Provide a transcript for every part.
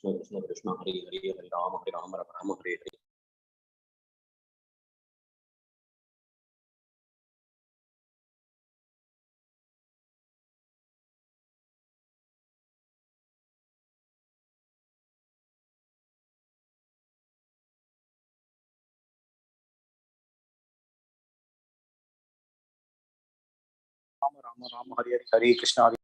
Krishna Krishna Krishna Hare Hare Hare Rama Rama Hare Hare. Rama Hare Hare Hare Krishna Hare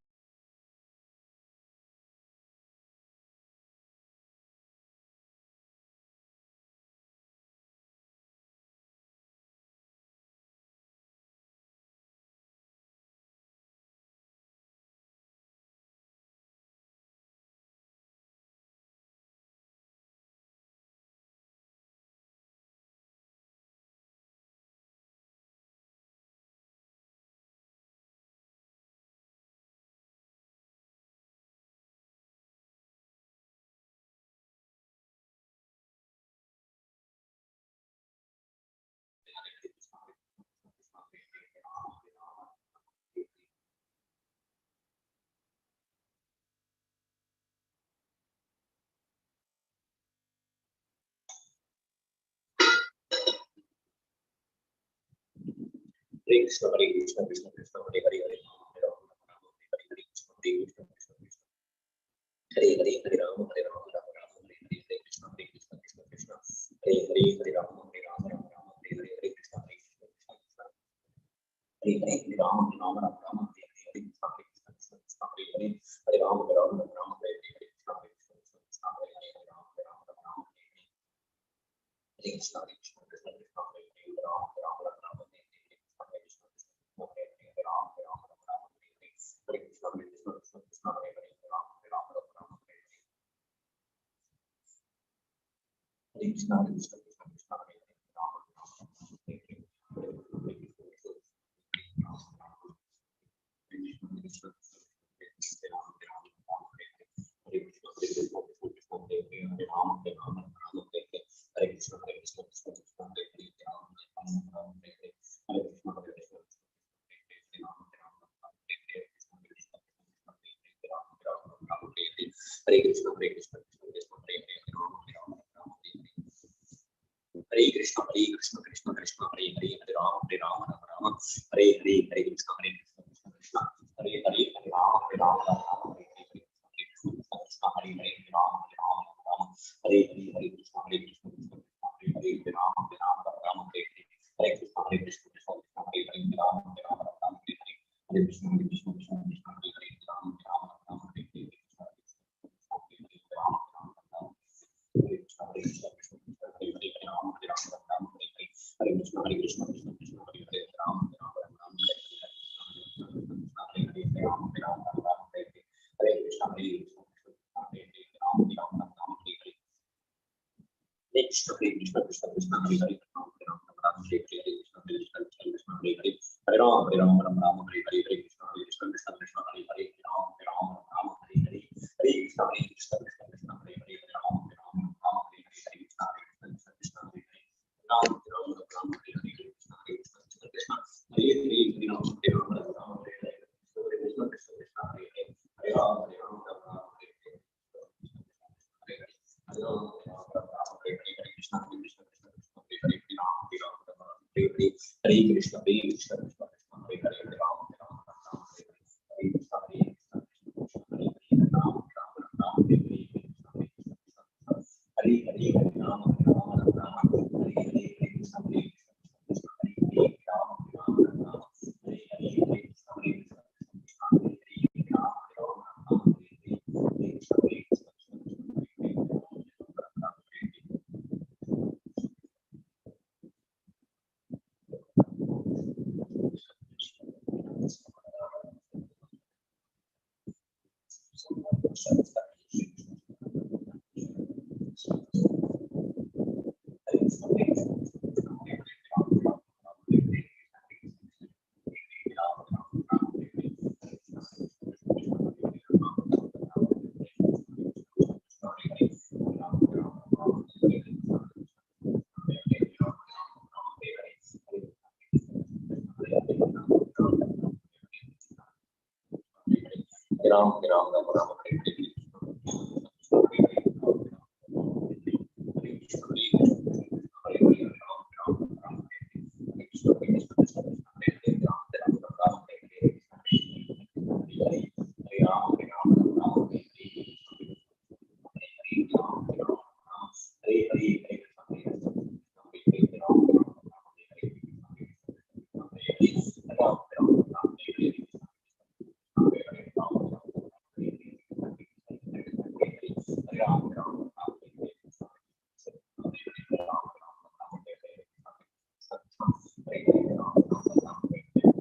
Hare Krishna, Hare Krishna, Krishna Krishna, Hare Hare, Hare Rama, Hare Rama, Rama Rama, Hare Hare, Krishna, Hare Krishna, Krishna Krishna, Hare Hare, Hare Rama, Hare Rama, Rama Rama, Hare Hare, Hare Krishna, Hare Krishna, Krishna Krishna, Hare Hare, Hare Rama, Hare Rama, Rama Rama, Hare Hare, Hare Krishna, Hare Krishna, Krishna Krishna, Hare Hare, Hare Rama, Hare Rama, Rama Rama, Hare Hare, Hare Krishna, Hare Krishna, Krishna Krishna, Hare Hare, Hare Rama, Hare Rama, Rama Rama, Hare Hare, Hare Krishna, Hare Krishna, Krishna Krishna, Hare Hare, Hare Rama, Hare Rama, Rama Rama, Hare Hare, Hare Krishna, Hare Krishna, Krishna Krishna, Hare Hare, Hare Rama, Hare Rama, Rama Rama, Hare Hare, Hare Krishna, Hare Krishna, Krishna Krishna, Hare Hare, Hare Rama, Hare Rama, Rama Rama, Hare Hare, Hare Krishna, Hare Krishna, Krishna Krishna, Hare Hare, Hare Rama, Hare Rama, Rama Rama, Hare Hare, Hare Krishna, Hare Krishna, Krishna Krishna, Hare Hare, Hare Rama, Hare Rama, Rama Rama, Hare Hare, Hare Krishna, Hare Rama, Hare Rama, Hare Krishna, Hare Krishna, Krishna Krishna, Hare Hare, Hare Rama, Hare Rama, Rama Rama, Hare Hare, Hare Krishna, Hare Krishna, Krishna Krishna, Hare Hare, Hare Rama, Hare Rama, Rama Rama, Hare Hare, Hare Krishna, Hare Krishna, Hare Rama, Hare Rama, Rama Rama, Hare Hare, Krishna, Hare Krishna, Hare Rama, Hare Rama, Rama Rama, Hare Hare, Hare Krishna, Hare Krishna, Krishna Krishna, Hare Hare, Hare Rama, Hare Rama, Rama Rama, Hare Hare, Hare Krishna, Hare Krishna, Krishna Krishna, Hare Hare, Hare Rama, Hare Rama, Rama Rama, Hare Hare, Hare Krishna, Hare Krishna, Krishna Krishna, Hare Hare, Hare Rama, Hare Rama, Rama Rama, Hare Hare, Hare Krishna, Krishna Hare Hare, Hare Rama, Hare Rama, Rama Rama, Hare Hare, Hare Krishna, Hare Krishna, Krishna Krishna, Hare Hare, Hare Rama, Hare Rama, Rama Rama, Hare Hare, Hare Krishna, Hare Krishna, Krishna Krishna, Hare Hare, Hare Rama, Hare Rama, Rama Rama, Hare Hare, Hare Krishna, Hare Krishna, Krishna Krishna, Hare Hare, Hare Rama, Hare Rama, Rama Rama, Hare Hare, Hare Krishna, Hare Krishna, Hare Rama, Rama Rama, Hare Krishna, Hare Krishna, Krishna Krishna, Hare Hare, Hare Rama, Hare Rama, Rama Rama, Hare Hare, Hare Krishna, Hare Krishna, Krishna Krishna, Hare Hare, Hare Rama, Hare Rama, Rama Rama, Hare Hare, Hare Krishna, Hare Krishna, Hare Rama, Hare Rama, Rama Rama, Hare Hare, Hare Krishna, Hare Krishna, Krishna Krishna, Hare Hare, Hare Rama, Hare Rama, Rama Rama, Hare Hare, Hare Krishna, Hare Krishna, Krishna Krishna, Hare Hare, Hare Rama, Hare Rama, Rama Rama, Hare Hare, Hare Krishna, Hare Krishna, Krishna Krishna, Hare Hare, Hare Rama, Hare Rama, Rama Rama, Hare Hare, Hare Krishna, Hare Krishna, Krishna Krishna, Hare Hare, Hare Rama, Hare Rama, Rama Rama, Hare Hare, Hare Krishna, Hare Krishna, Krishna Krishna, Hare Hare, Hare Rama, Hare Rama, Rama Rama, Hare Hare, Hare Krishna, Hare Krishna, Krishna Krishna, Hare Hare, Rama, Hare Rama, Rama Rama, Hare Hare, Hare Krishna, Hare Krishna, Krishna Krishna, Hare Hare, Hare Rama, Hare Rama, Rama Rama, Hare Hare, Hare Krishna, Krishna Krishna, Hare Hare, Hare Rama, Hare Rama, Rama Rama, Hare Hare, Hare Rama, Hare Hare, Krishna, Hare Krishna, Krishna Krishna, Hare Hare, Hare Rama, Hare Rama, Rama Rama, Hare Hare, Hare Krishna, Hare Krishna, Krishna Krishna, Hare Hare, Hare Rama, Hare Rama, Rama Rama, Hare Hare, Hare Krishna, Hare Krishna, Krishna Krishna, Hare Hare, Hare Rama, Hare Rama, Rama Rama, Hare Hare, Hare Krishna, Hare Krishna, Hare Hare, Hare Rama, Hare Rama, Rama Rama, Hare Hare, Hare Krishna, Hare Krishna, Krishna Krishna, Hare Hare, Hare Rama, Hare Rama, Rama Rama, Hare Hare, Hare Krishna, Hare Krishna, Krishna Krishna, Hare Hare, Hare Rama, Hare Rama, Rama Rama, Hare Hare, Hare Krishna, Hare Krishna, Krishna Krishna, Hare Hare, Hare Rama, Hare Rama,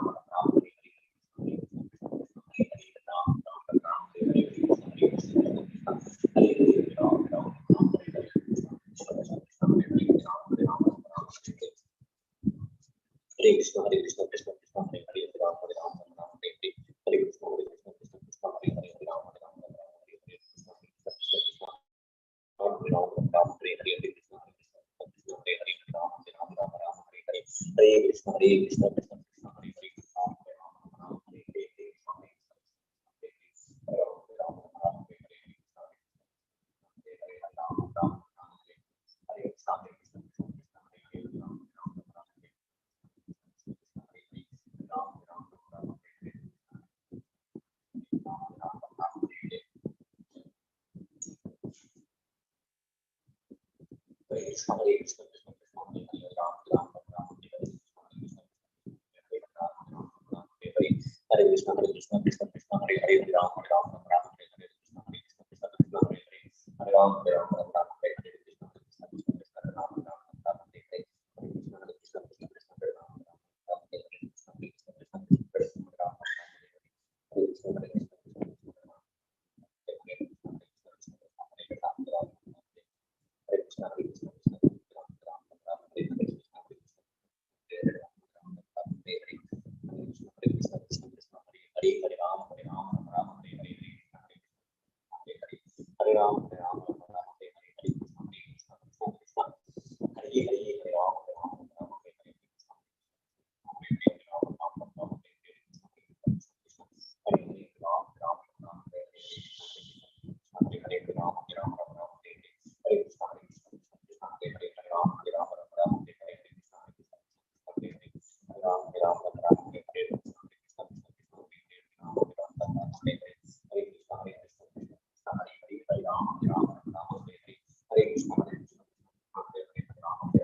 Rama Rama, Hare Hare. Ram, Ram, Ram, Ram, Hare Hare, Hare Krishna, Hare Krishna, Krishna Krishna, Hare Hare, Hare Rama, Hare Rama, Rama Rama, Hare Hare, Hare Krishna, Hare Krishna, Krishna Krishna, Hare Hare, Hare Rama, Hare Rama, Rama Rama, Hare Hare, Krishna, Hare Krishna, Krishna Krishna, Hare Rama, Rama Rama, Hare Hare, Hare Krishna, Hare Krishna, Krishna Krishna, Hare Hare, Hare Rama, Hare Rama, Rama Rama, Hare Hare, Hare Krishna, Hare Krishna, Krishna Krishna, Hare Hare, Hare Rama, Hare Rama, Rama Rama, Hare Hare, Hare Krishna, Hare Krishna, Hare Rama, Hare Rama, Rama Rama, Hare Hare, Hare Krishna, Hare Krishna, Hare Hare, Hare Rama, Hare Krishna, Hare Krishna, Krishna Krishna, Hare Hare, Ram Ram, Ram Hare Hare, Hare Krishna, Hare Krishna, Krishna Krishna, Hare Hare, Ram Ram, Ram Hare Hare, Krishna Hare Krishna, Krishna Krishna, Hare Hare, Hare Ram, Ram Ram, Hare Hare, Krishna Krishna, Krishna Krishna, Ram Ram, Ram Hare Hare, Hare Krishna, Hare Krishna, Krishna Krishna, Hare Ram Ram, Ram Hare Hare, Krishna Krishna, Krishna Krishna, Ram Ram Hare Hare, Hare Krishna, Hare Krishna, Krishna Krishna, Ram Hare Krishna, Hare Krishna, Krishna Krishna, Ram Ram Hare Hare, Krishna Krishna, Hare Ram, Hare Ram, Ram Hare Hare, Hare Ram, Hare Ram, Ram Hare Hare, Krishna Krishna, Krishna Krishna, Hare Hare, Hare Ram, Hare Ram, Ram Hare Hare, Hare Ram, Ram Ram, Hare Hare, Hare Hare, Ram Ram, Ram Hare Hare, Hare Hare, Ram Ram, Ram Hare Hare, Hare Krishna, Hare Krishna, Krishna Hare Hare, Hare Ram, Hare Ram, Ram Hare Hare, Krishna Krishna, Hare Hare, Hare Ram, Hare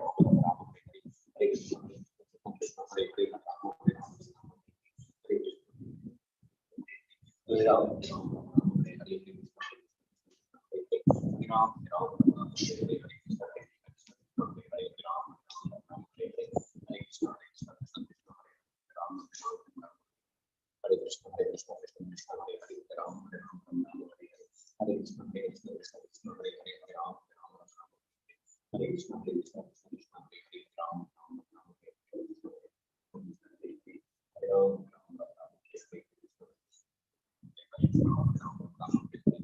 Ram, Ram Hare Hare, Krishna Krishna, Krishna Krishna, Hare Hare, Ram, Hare Ram, Ram Hare Hare, Hare Krishna, Hare Krishna, Krishna Hare Hare, Hare Ram, Hare Ram, Ram Hare Hare, Hare Krishna, Hare Krishna, Hare Hare, Hare Ram, Hare Ram, Ram Hare Hare, Hare Krishna, Hare Krishna, Krishna Hare Hare, Hare Ram, Hare Ram, Hare Krishna, Hare Ram, Hare Ram, Ram Hare Hare, Hare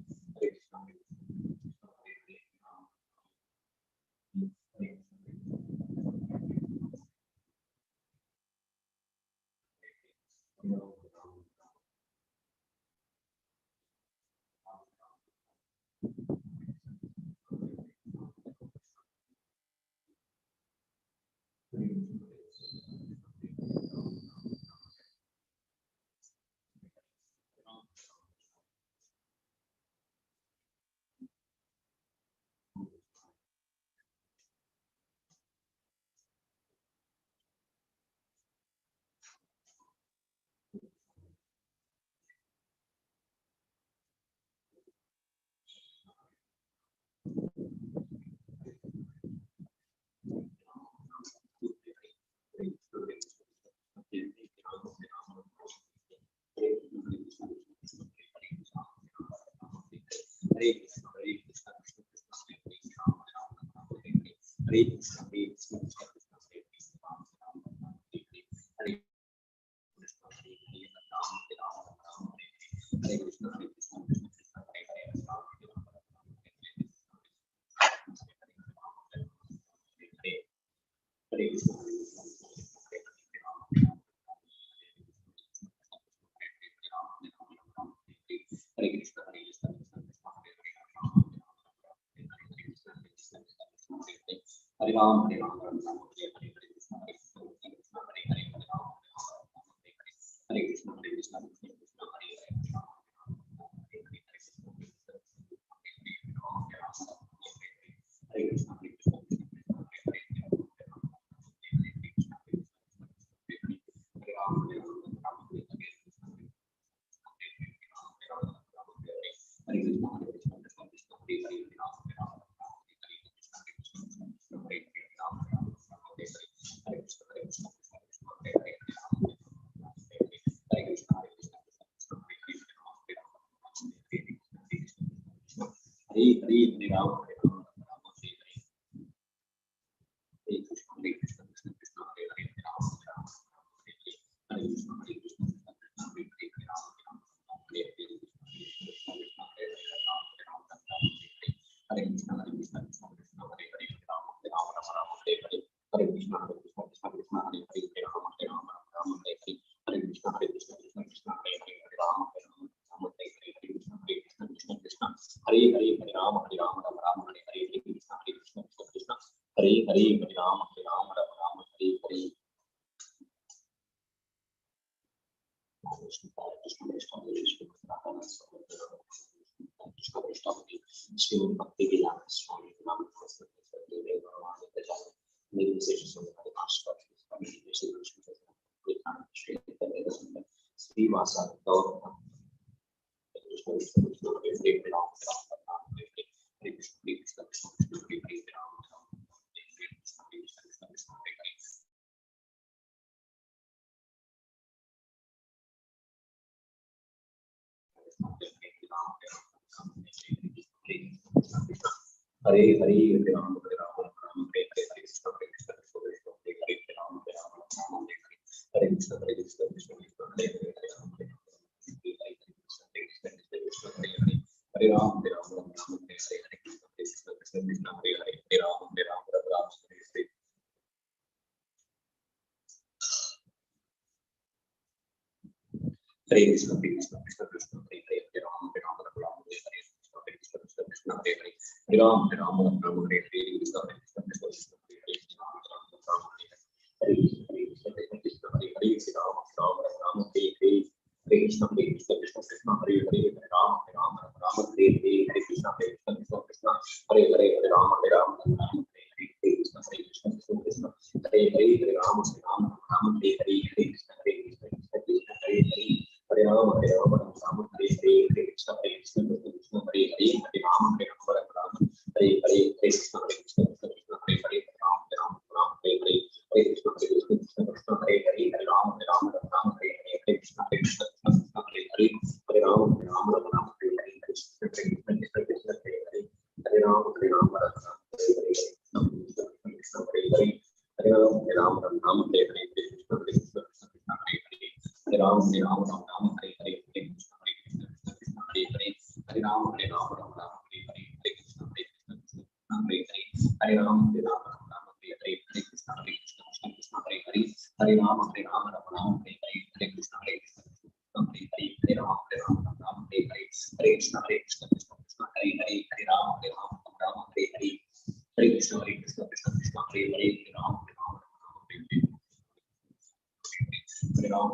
Ram, Hare Ram, Ram Hare Hare, Hare Krishna, Hare Krishna, Hare Hare, Hare Ram, Ram Hare Hare, Hare Krishna, Hare Krishna, Krishna Hare Ram, Hare Krishna, Hare Krishna, Krishna Krishna, Hare Hare, Hare Ram, Hare Ram, Ram Hare Hare, Hare Krishna, Hare Krishna, Krishna Krishna, Hare Hare, Hare Ram, Hare Ram, Ram Hare Krishna, Hare Krishna, Krishna Krishna, Hare Hare, Hare Ram, Ram Ram Hare Hare, Hare Ram, Ram Ram Hare Hare, Hare Ram, Hare Ram, Ram Ram Hare Hare, Hare Krishna, Hare Krishna, Krishna Hare Hare, Hare Ram, Hare Krishna, Hare Krishna, Krishna Krishna, Hare Hare, Hare Ram, Hare Hare, Hare Krishna, Hare Krishna, Hare Krishna, Hare Krishna, Krishna Krishna, Hare Hare, Hare Ram, Hare Ram, Hare Ram, Hare Ram, Ram Hare Hare, Hare Krishna, Hare Krishna, Krishna Krishna, Hare Hare, Hare Ram, Hare Ram, Hare Hare, Hare Ram, Hare Ram, Ram Ram, Hare Hare, Hare Krishna, Hare Krishna, Krishna Krishna, Hare Hare, Hare Ram, Hare Ram, Ram Ram, Hare Hare. Krishna Krishna Krishna Krishna Krishna Srimad Bhakti Vedanta Swami Namaste. Hare Hare Ram Hare Ram Ram Hare Hare Hare Krishna Hare Krishna Krishna Krishna Hare Hare Hare Ram Hare Ram Ram Hare Hare Hare Krishna Hare Krishna Krishna Krishna Hare Hare Hare Ram Hare Ram Hare Hare Krishna Hare Krishna Hare Ram Hare Ram Ram Hare Hare Hare Krishna Krishna Krishna Krishna Hare Hare Hare Ram Hare Ram Ram Ram Hare Hare Hare Krishna Krishna Krishna Krishna Hare Hare Hare Ram Hare Ram Ram Ram Hare Hare Krishna Krishna Krishna Hare Hare Hare Ram Hare Ram Ram Ram Hare Hare Krishna Krishna Krishna Hare Hare Ram Ram Ram Hare Hare Hare Krishna Krishna Hare Hare Ram Ram Ram Hare Hare Hare Krishna Krishna Krishna Hare Hare Ram Ram Ram Hare Hare Hare Krishna Krishna Krishna Hare Hare Hare Ram Ram Ram Hare Hare Hare Krishna Krishna Krishna Hare Hare Hare Ram Ram Ram Hare Hare Hare Krishna Krishna Krishna Hare Hare Hare Ram Hare Ram Ram Hare Hare Hare Krishna Krishna Krishna Hare Hare Hare Ram Hare Ram Ram Hare Hare Hare Krishna Krishna Krishna Hare Hare Ram Ram Ram Hare Hare Hare Krishna Krishna Krishna Hare Hare Hare Ram Ram Ram Hare Hare Hare Krishna Krishna Krishna Hare Hare Hare Ram Ram Ram Hare Hare Krishna Krishna Krishna Hare Hare Hare Ram Ram Ram Hare Hare Krishna Krishna Hare Hare Hare Ram Ram Ram Hare Hare Krishna Krishna Krishna Hare Hare Hare Ram Ram Ram Hare Hare Krishna Krishna Krishna Hare Hare Hare Ram Ram Ram Hare Hare Krishna Krishna Krishna Hare Hare Hare Ram Ram Ram Hare Hare Krishna Krishna Krishna Hare Hare Hare Ram Ram Ram Hare Hare Krishna Krishna Krishna Hare Hare Hare Ram Ram Hare Hare Krishna Krishna Krishna Hare Hare Hare Ram Ram Hare Hare Hare Krishna Krishna Krishna Hare Hare Hare Ram Ram Hare Hare Hare Ram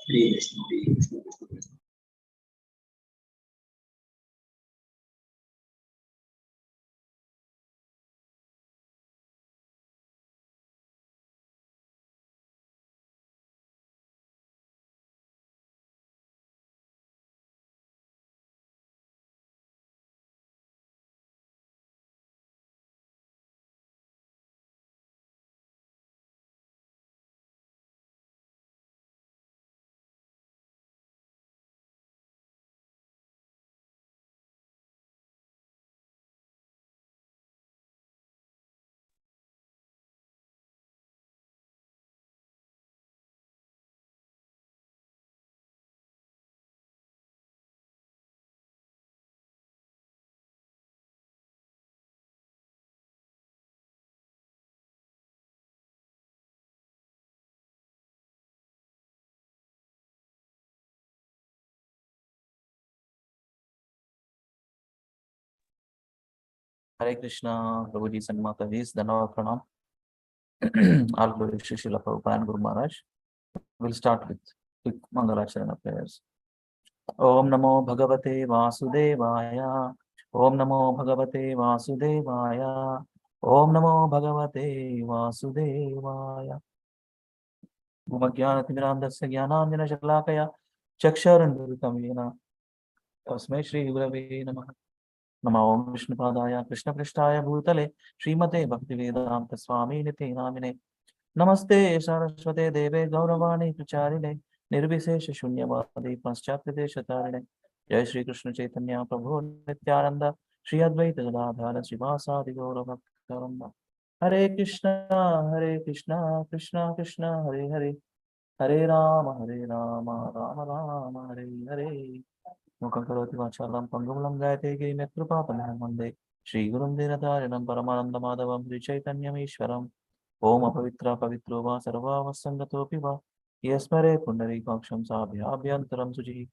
Hare Krishna, Hare Krishna, Krishna Krishna. Hare Krishna, Prabhuji and Mataji's, Dhanavad Pranam. All glory to Srila Prabhupada and Guru Maharaj. We'll start with quick Mangalacharana prayers. Om Namo Bhagavate Vasudevaya. Om Namo Bhagavate Vasudevaya. Om Namo Bhagavate Vasudevaya. Gumagyanatimirandasya Gyananjana Shalakaya Chaksharanduritam Yena Tasmai Shri Gurave Namaha. Namo Om Vishnupadaya Krishna Prishtaya Bhutale Srimate Bhaktivedanta Swami Niti Namine Namaste Saraswate Deve Gauravani Pracharine Nirvisesha Shunyavadi Paschatyadesh Jai Shri Krishna Chaitanya Prabhu Nityananda Shri Advaita Gadadhara Srivasadi Gauravaktaramba Hare Krishna, Krishna Krishna, Hare Hare Hare Rama, Rama Rama, Hare Hare Mukha Karoti Vachalam Pangulam Gayate Girimetrupapam Mande Shri Gurum Dinatarinam Paramananda Madhavam Sri Chaitanya Ishwaram Om Apavitra Pavitro Va Sarva Vasangatopi Va Yasmare Pundari Kaksham Sabhya Abhyantaram Suji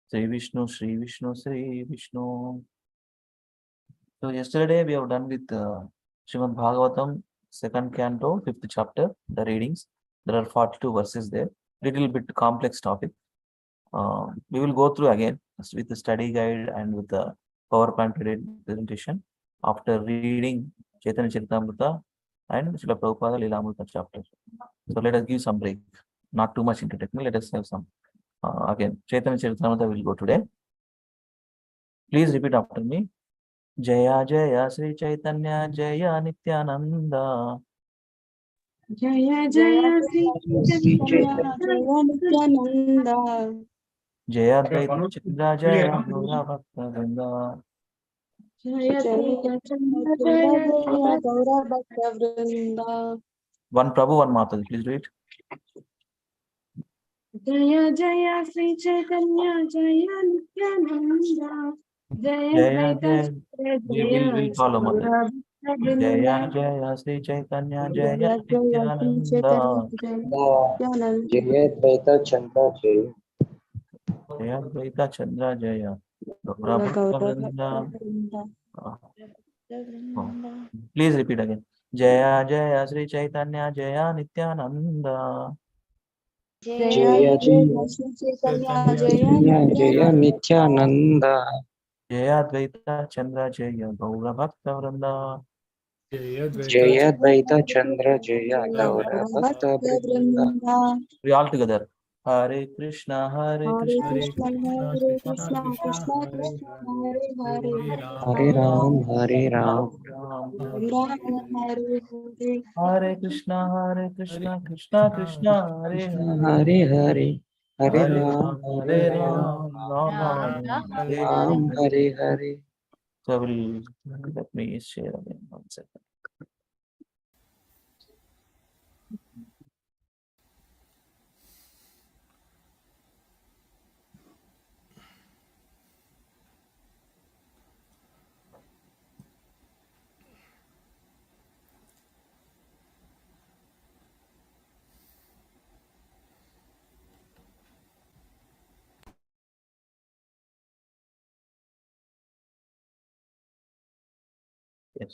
Sri Vishnu, Sri Vishnu, Sri Vishnu. So yesterday we have done with Srimad Bhagavatam, second canto, fifth chapter, the readings. There are 42 verses there. Little bit complex topic. We will go through again with the study guide and with the PowerPoint presentation after reading Chaitanya Charitamrita and Srila Prabhupada Lilamrita chapter. So let us give some break. Not too much into technical. Let us have some. Again, Chaitanya Charitamrita will go today. Please repeat after me. Jaya Jaya Sri Chaitanya Jaya Nityananda Jaya Jaya Sri Sri Chaitanya Chaitanya. Jaya Nityananda Jaya Advaita Chandra Jaya Gaura Bhakta Vrinda Jaya Jaya Chandra Jaya Gaura Bhakta Vrinda One Prabhu, one Mataji. Please read. Jaya Jaya Sri Chaitanya Jaya Nityananda Jaya Jaya Advaita Jaya. Jaya We'll follow Gaura Mataji. Bhakta Jaya Vrinda Jaya Sri Chaitanya Jaya Jaya Jaya Sri Chaitanya Nityananda Jaya Nityananda Jaya Dvaita Chandra Jaya. Jaya Advaita Chandra Jaya Gaura Gaura Bhakta Bhakta Vrinda. Vrinda Oh. Please repeat again. Jaya Jaya Sri Chaitanya Jaya Nityananda Jaya Jaya Jaya Jaya Sri Chaitanya Jaya Chaitanya Jaya Nityananda Nityananda. Jaya Advaita Chandra Jaya Gaura Bhakta Vrinda Jaya Dvaita Chandra Jaya Gaura Bhakta Vrinda. We all together. Hare Krishna, Hare Hare Krishna, Krishna, Hare Krishna, Krishna Krishna, Hare Hare, Hare Ram, Hare Ram. Hare Rama, Hare Hare, Hare Krishna, Hare Krishna, Krishna Krishna, Hare Krishna Hare, Hare Hare. Hare Hare Ram, Ram, Hare Hare Ram. Ram, Ram Ram, Hare Ram, Hare. Hare Hare. So let me share again 1 second. Yes.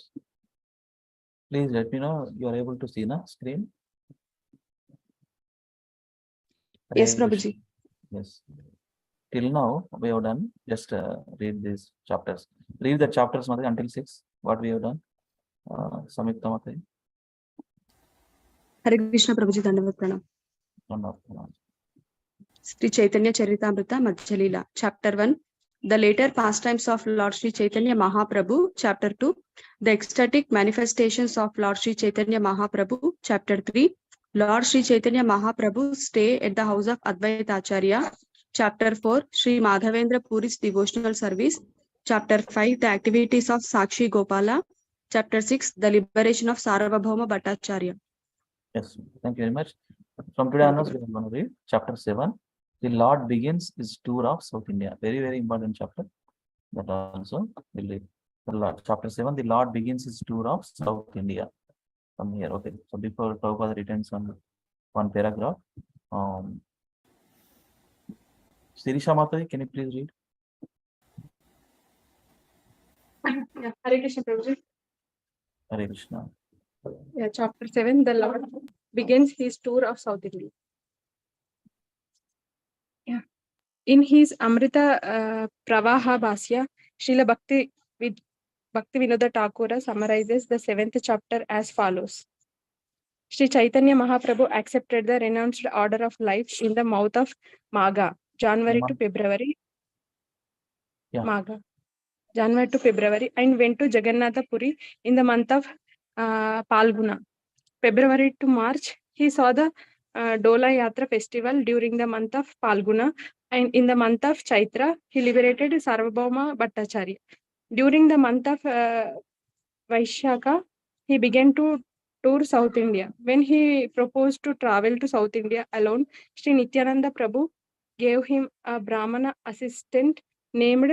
Please let me know you are able to see the screen. Yes, Hare Prabhuji. Krishna. Yes. Till now we have done just read these chapters. Read the chapters Mataji, until 6. What we have done? Samyukta Mataji. Hare Krishna Prabhuji, Dandavat Pranam. Wonderful. Sri Chaitanya Charitamrita Madhya Leela, Chapter 1. The later pastimes of Lord Sri Chaitanya Mahaprabhu, Chapter 2. The ecstatic manifestations of Lord Sri Chaitanya Mahaprabhu, Chapter 3. Lord Sri Chaitanya Mahaprabhu stay at the house of Advaita Acharya, Chapter 4. Sri Madhavendra Puri's devotional service, Chapter 5. The activities of Sakshi Gopala, Chapter 6. The liberation of Sarvabhauma Bhattacharya. Yes, thank you very much. From today onwards, we are going to read chapter 7. The Lord begins his tour of South India. Very, very important chapter. That also will read. The Lord, chapter 7, the Lord begins his tour of South India. From here, okay. So before Prabhupada returns on one paragraph, Sirisha Mataji, can you please read? Yeah, Hare Krishna Prabhuji. Hare Krishna. Yeah, Chapter 7, the Lord begins his tour of South India. Yeah. In his Amrita Pravaha Bhasya, Srila Bhakti Vinoda Thakura summarizes the 7th chapter as follows. Sri Chaitanya Mahaprabhu accepted the renounced order of life in the mouth of Magha, January to February. Yeah. Magha. January to February, and went to Jagannatha Puri in the month of Palguna. February to March, he saw the Dola Yatra festival during the month of Palguna, and in the month of Chaitra, he liberated Sarvabhauma Bhattacharya. During the month of Vaishaka, he began to tour South India. When he proposed to travel to South India alone, Sri Nityananda Prabhu gave him a Brahmana assistant named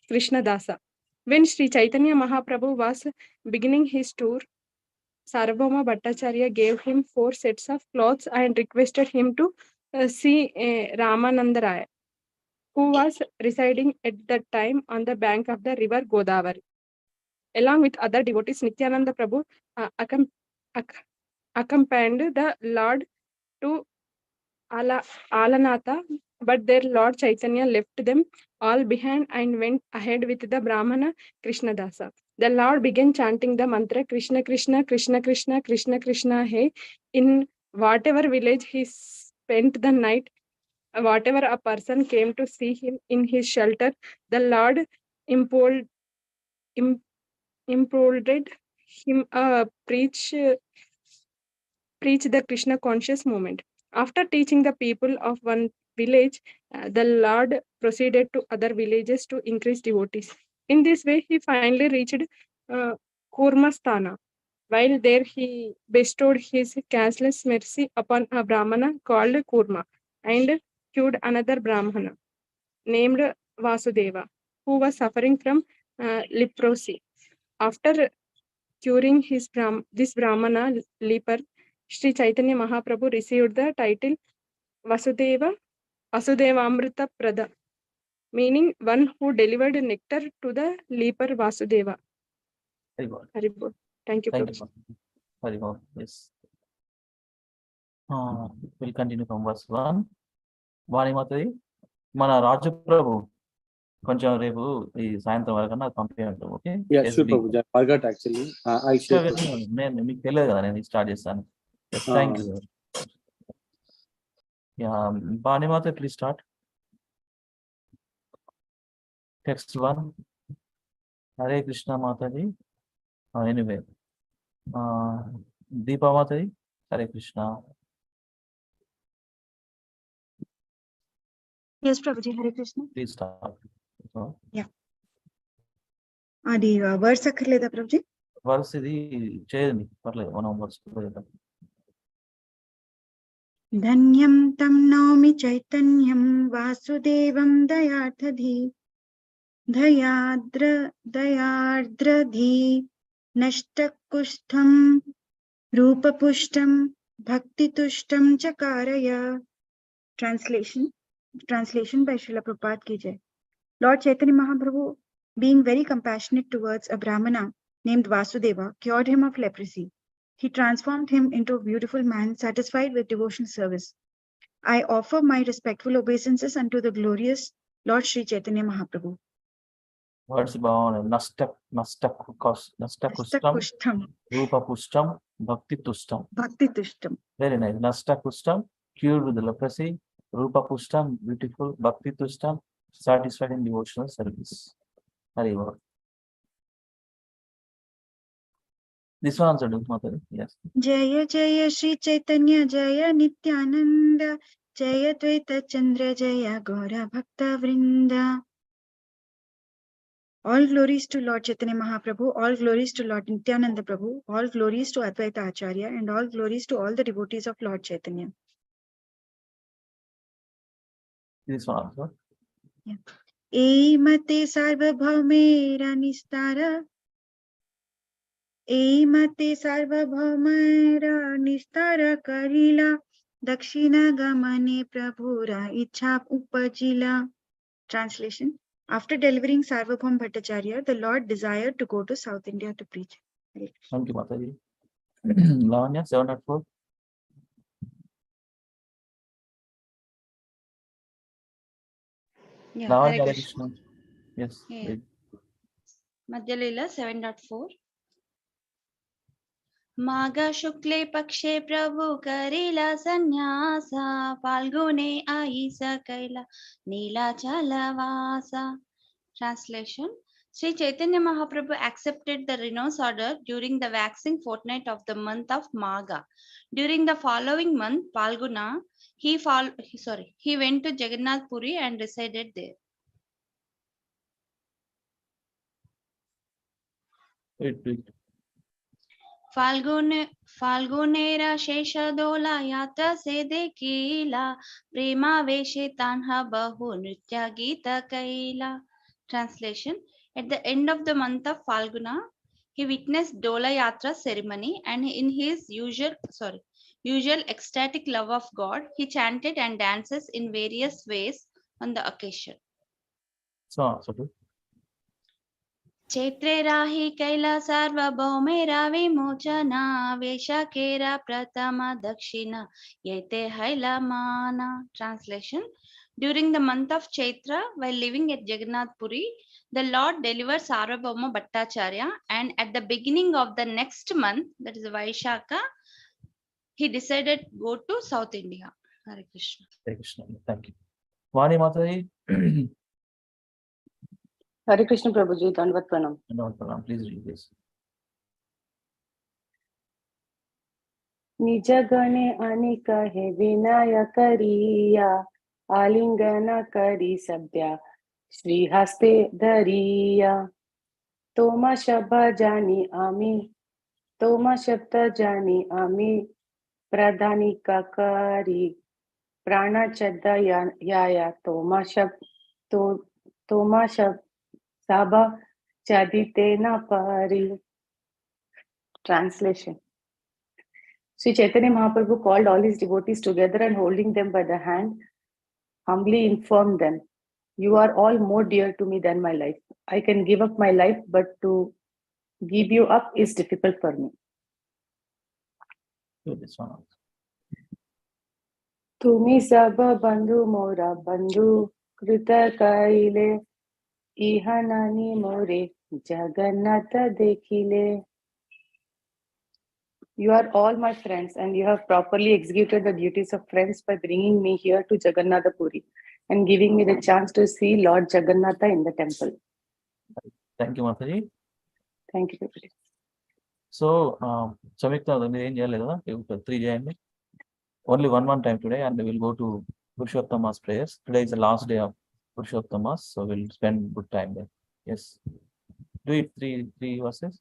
Krishna Dasa. When Sri Chaitanya Mahaprabhu was beginning his tour, Sarvabhauma Bhattacharya gave him 4 sets of clothes and requested him to see Ramananda Raya, who was residing at that time on the bank of the river Godavari. Along with other devotees, Nityananda Prabhu accompanied the Lord to Alanatha, but their Lord Chaitanya left them all behind and went ahead with the Brahmana Krishna Dasa. The Lord began chanting the mantra Krishna Krishna Krishna Krishna Krishna Krishna Hey. In whatever village he spent the night, whatever a person came to see him in his shelter, the Lord implored him preach the Krishna conscious movement. After teaching the people of one village, the Lord proceeded to other villages to increase devotees. In this way, he finally reached Kurmasthana. While there, he bestowed his cashless mercy upon a Brahmana called Kurma and cured another Brahmana named Vasudeva, who was suffering from leprosy. After curing this Brahmana leper, Sri Chaitanya Mahaprabhu received the title Vasudevamrita Prada, meaning one who delivered nectar to the leper Vasudeva. Very good. Haribol. Thank you, Thank Prabhuji. you. Very good. Yes. We'll continue from verse 1. Vani Mataji, మన రాజు ప్రభు కొంచెం రేపు ఈ సాయంత్రం వరకు నాకు పంపించండి okay Yeah, sure, Prabhuji. I forgot actually. I'll share. నేను మీకు తెలియదు కదా నేను స్టార్ట్ చేస్తాను thank you Bhanumata please start text 1 Hare Krishna Mataji anyway Deepa Mataji Hare Krishna Yes, Prabhuji, Hare Krishna. Please start అది వర్డ్స్ అక్కర్లేదా ప్రభుజీ? వర్స్ ఇది చేయదండి పర్లేదు మనం వర్స్ చేద్దాం. ధన్యం తం నౌమి చైతన్యం వాసుదేవం దయార్థధి దయార్ద్రధి నష్టకుష్ఠం రూపపుష్టం భక్తితుష్టం చకారయ. Translation by Srila Prabhupada ki jai. Lord Chaitanya Mahaprabhu, being very compassionate towards a Brahmana, named Vasudeva cured him of leprosy. He transformed him into a beautiful man satisfied with devotional service. I offer my respectful obeisances unto the glorious Lord Sri Chaitanya Mahaprabhu. Words bound Nastakustam, Kushtam, Rupa Pushtam, Bhakti Tushtam. Bhakti Tushtam. Very nice. Nastakustam, cured with the leprosy. Rupa Pushtam, beautiful. Bhakti Tushtam, satisfied in devotional service. Very well. This one also do, Mataji. Yes. Jaya Jaya Sri Chaitanya Jaya Nityananda Jaya Dvaita Chandra Jaya Gaura Bhakta Vrinda. All glories to Lord Chaitanya Mahaprabhu, all glories to Lord Nityananda Prabhu, all glories to Advaita Acharya, and all glories to all the devotees of Lord Chaitanya. This one also. Mate Sarvabhaumera Nistara Mate Sarvabhaumera Nistara Karila Dakshina Gamane Prabhura Ichha Upajila. Translation. After delivering Sarvabhaum Bhattacharya, the Lord desired to go to South India to preach. Thank you, Mataji. Lavanya, 704. Yeah, Lavanya, Hare Hare Krishna. Krishna. Yes. Yeah. Read. Madhya Leela 7.4. Magha Shukle Pakshe Prabhu Karila Sannyasa Falgune Aisa Kaila Nila Chalavasa. Translation. Sri Chaitanya Mahaprabhu accepted the renounce order during the waxing fortnight of the month of Magha. During the following month, Falguna, he went to Jagannath Puri and resided there. Read. फाल्गुनेरा शेषदोला यात्रा से देखीला प्रेमा वेशे तान्हा बहु नृत्य गीत कैला. Translation. At the end of the month of Falguna, he witnessed Dola Yatra ceremony, and in his usual ecstatic love of God, he chanted and dances in various ways on the occasion. So, Chaitre rahi kaila sarvabhaumera vimochana veshakera pratama dakshina yete haila mana. Translation. During the month of Chaitra, while living at Jagannath Puri, the Lord delivered Sarvabhauma Bhattacharya, and at the beginning of the next month, that is Vaishaka, he decided to go to South India. Hare Krishna. Hare Krishna. Thank you. Vani Mataji. Hare Krishna Prabhuji, Dandavat Pranam. Please read this. Nijagane anika he vinaya kariya alingana kari sabya Shri haste dhariya Toma shabda jani ami pradhanika kari prana chadda yaya Toma sabha chaditena pari. Translation. Sri Chaitanya Mahaprabhu called all his devotees together and holding them by the hand, humbly informed them, "You are all more dear to me than my life. I can give up my life, but to give you up is difficult for me." Do this one also. Tumi sabha bandhu mora bandhu krita kaile ihanani more jagannatha dekhile. You are all my friends, and you have properly executed the duties of friends by bringing me here to Jagannatha Puri and giving me the chance to see Lord Jagannatha in the temple. Thank you, Mataji. Thank you, Prabhuji. So, Samyukta, you 3 JMB. Only one time today, and we'll go to Purushottama's prayers. Today is the last day of Purushottama's, so we'll spend good time there. Yes. Do it three verses.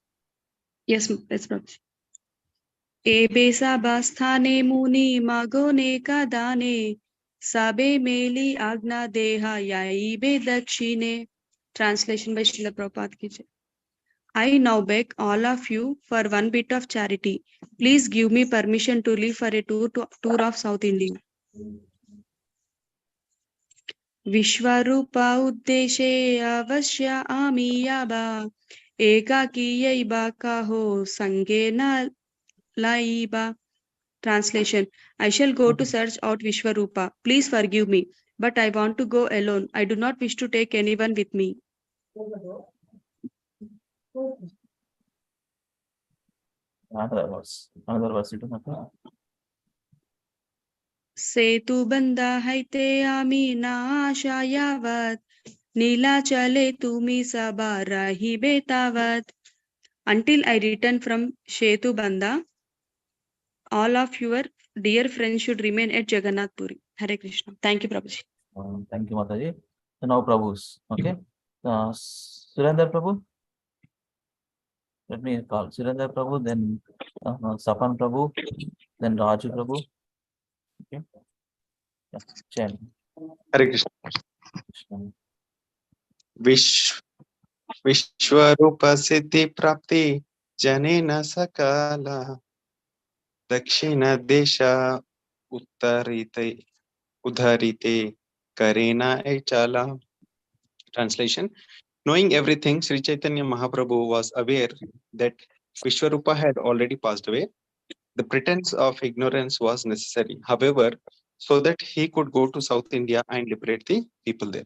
Yes, Prabhuji. Ebe sabasthane muni magone kadane sabe meli agna deha yaibe dakshine. Translation by Srila Prabhupada ki jai. I now beg all of you for one bit of charity. Please give me permission to leave for a tour of South India. Vishwarupa uddeshe avashya ami yaba एकाकीयैबा काहो संगेना laiba. Translation: I shall go to search out Vishwarupa. Please forgive me, but I want to go alone. I do not wish to take anyone with me. Another verse. You do सेतु बंधा हैते आमी ना आशा यावत नीलाचले तुमी सबा राही बेतावत. Until I return from Setu Bandha, all of your dear friends should remain at Jagannath Puri. Hare Krishna. Thank you, Prabhuji. Thank you, Mataji. So now Prabhus. Okay. Surendra Prabhu. Let me call Surendra Prabhu, then Sapan Prabhu, then Raju Prabhu. Okay. Yeah. Chant. Hare Krishna. Vishwarupa Siddhi Prapti Janena Sakala Dakshina Desha Udharite Karena Echala. Translation: Knowing everything, Sri Chaitanya Mahaprabhu was aware that Vishwarupa had already passed away. The pretense of ignorance was necessary, however, so that he could go to South India and liberate the people there.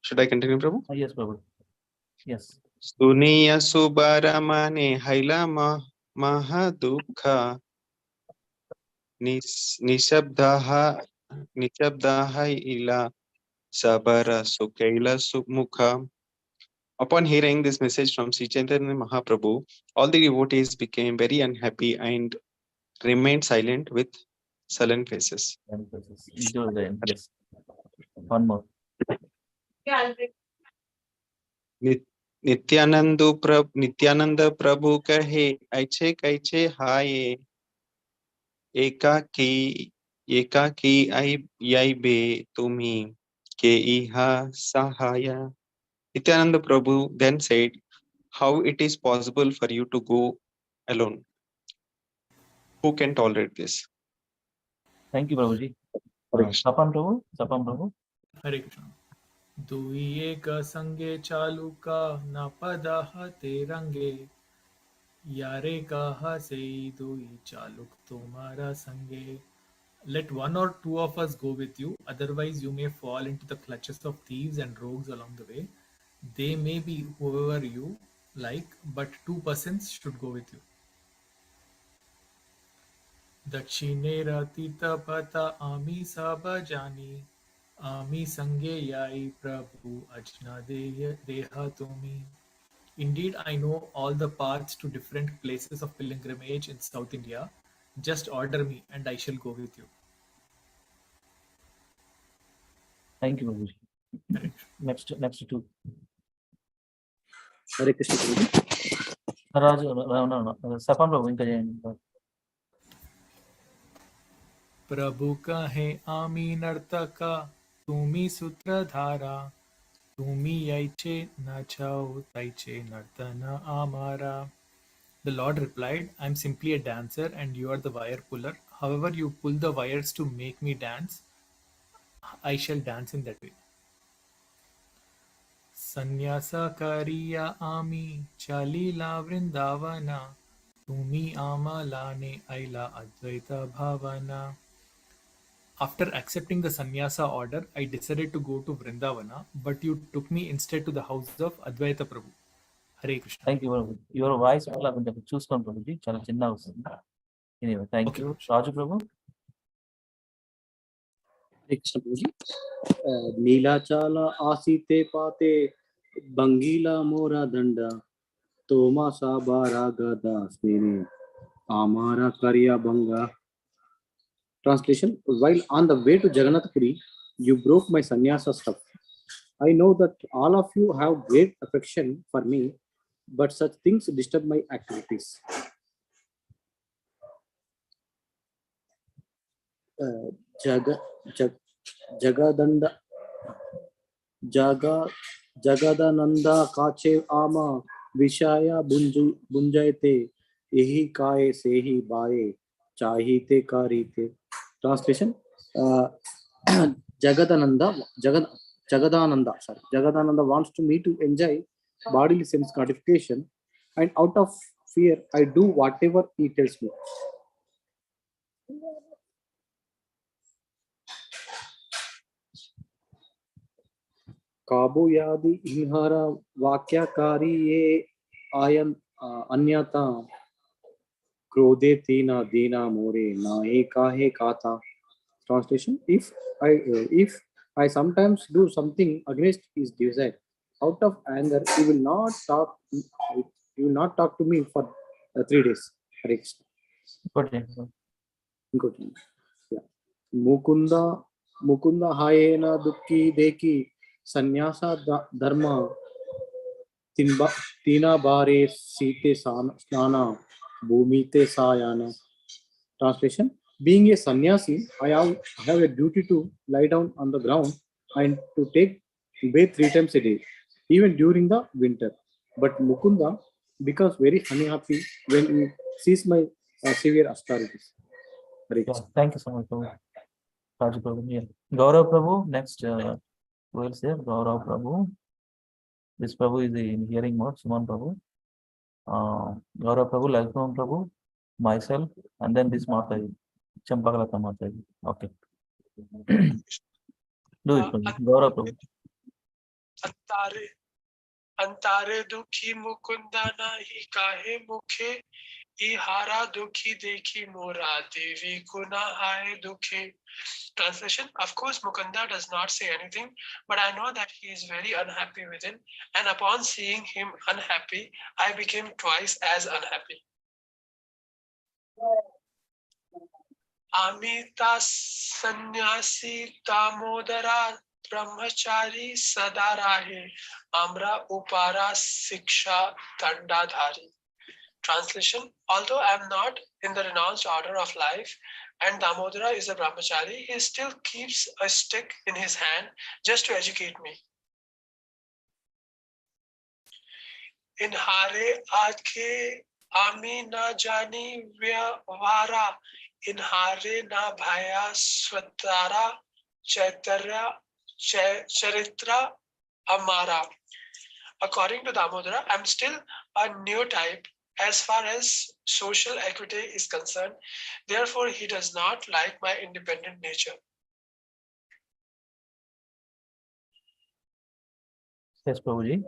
Should I continue, Prabhu? Yes, Prabhu. Yes. Suniya Subaramane Haila Mahadukha Nishabdaha Ila Sabara Sukaila Sumukha. Upon hearing this message from Sri Chaitanya Mahaprabhu, all the devotees became very unhappy and remained silent with sullen faces. Yes. One more. Nityananda Prabhu kahe aiche kaiche haye ekaki yaibe tumi ke iha sahaya. Nityananda Prabhu then said, how it is possible for you to go alone? Who can tolerate this? Thank you, Prabhuji. Sapan Prabhu. Hare Krishna. दुई एक संगे चालू का न पदाह ते रंगे यारे कहा से दुई चालुक तुम्हारा संगे. Let one or two of us go with you, otherwise you may fall into the clutches of thieves and rogues along the way. They may be whoever you like, but 2 persons should go with you. दक्षिणे रतीत पता आमी सब जानी आमी संगे याई प्रभु अजना देहा तुमी. Indeed, I know all the paths to different places of pilgrimage in South India. Just order me and I shall go with you. Thank you, Prabhuji. Next two. Hare Krishna. Raju, no. Sapan Prabhu, inka cheyanడి. प्रभु कहे आमी नर्तका तुमी सूत्रधारा तुमी याइचे नाचाओ ताइचे नर्तना आमारा. The Lord replied, I am simply a dancer and you are the wire puller. However you pull the wires to make me dance, I shall dance in that way. Sannyasa kariya ami chalila vrindavana tumi amalane aila advaita bhavana. After accepting the sannyasa order, I decided to go to Vrindavana, but you took me instead to the house of Advaita Prabhu. Hare Krishna. Thank you, Prabhu. Your voice wala కొంచెం చూసుకోండి ప్రభుజీ, చాలా చిన్నగా వస్తుంది. Anyway, thank you. Raju Prabhu. Krishna Prabhuji. Neelachala asite pate bangila mora danda toma sabara gada smene amara karya banga. Translation: while on the way to Jagannath Puri, you broke my sannyasa stuff. I know that all of you have great affection for me, but such things disturb my activities. Jagadananda kache ama vishaya bunjayte ehi kaye sehi baye chahite karite. Translation: Jagadananda Jagadananda wants me to enjoy bodily sense gratification, and out of fear, I do whatever he tells me. काबू यादि इंहर वाक्यकारी ये ion अन्यता क्रोधे तीना दीना मोरे ना एकाहे काता. Translation: if I sometimes do something against his desire, out of anger, he will not talk to me for 3 days. Hare Krishna. Okay. Good. Yeah. Mukunda hayena dukki deki sannyasa dharma tina bare site snana bhumite sayana. Translation: being a sannyasi, I have a duty to lie down on the ground and to take bath 3 times a day, even during the winter. But Mukunda becomes very unhappy when he sees my severe austerities. Hare Yeah, Krishna. thank you so much, Prabhu. Raju Prabhu. Yeah. Gaurav Prabhu, next. Who else here? Gaurav Prabhu. This Prabhu is in hearing mode. Suman Prabhu. Gaurav Prabhu, Lalpam Prabhu, myself, and then this Mataji. Champakalata Mataji. Okay. Do it, Prabhu. Gaurav Prabhu. अंतारे दुखी मुकुंदा नाही काहे मुखे इहारा दुखी देखी मोरा देवी गुना हाय दुखे. Translation: of course Mukunda does not say anything, but I know that he is very unhappy within, and upon seeing him unhappy, I became twice as unhappy. Amita sannyasi damodara brahmachari sadarahe amra upara siksha dandadhari. Translation: although I am not in the renounced order of life and Damodara is a brahmachari, he still keeps a stick in his hand just to educate me. In hare aake ami na jani vyavara, in hare na bhaya swatara charitra amara. According to Damodara, I am still a new type as far as social equity is concerned. Therefore, he does not like my independent nature. Yes, Prabhuji.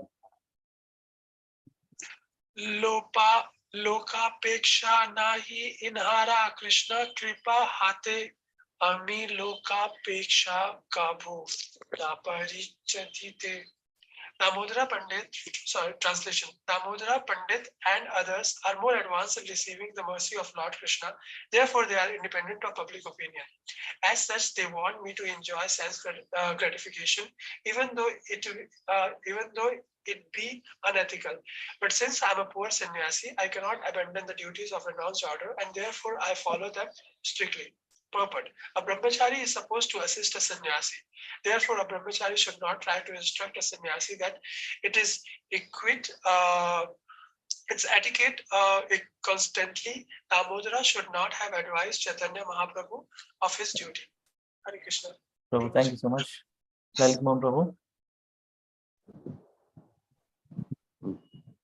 Lokapeksha nahi inhara Krishna kripa hate ami lokapeksha kabhu naparichadite. Damodara Pandit, translation. Damodara Pandit and others are more advanced in receiving the mercy of Lord Krishna. Therefore, they are independent of public opinion. As such, they want me to enjoy sense gratification, even though it be unethical. But since I am a poor sannyasi, I cannot abandon the duties of renounced order, and therefore I follow them strictly. Purport: a brahmachari is supposed to assist a sannyasi. Therefore, a brahmachari should not try to instruct a sannyasi that it is it's etiquette constantly. Damodara should not have advised Chaitanya Mahaprabhu of his duty. Hare Krishna. Prabhu, thank you so much. Lalpam Prabhu.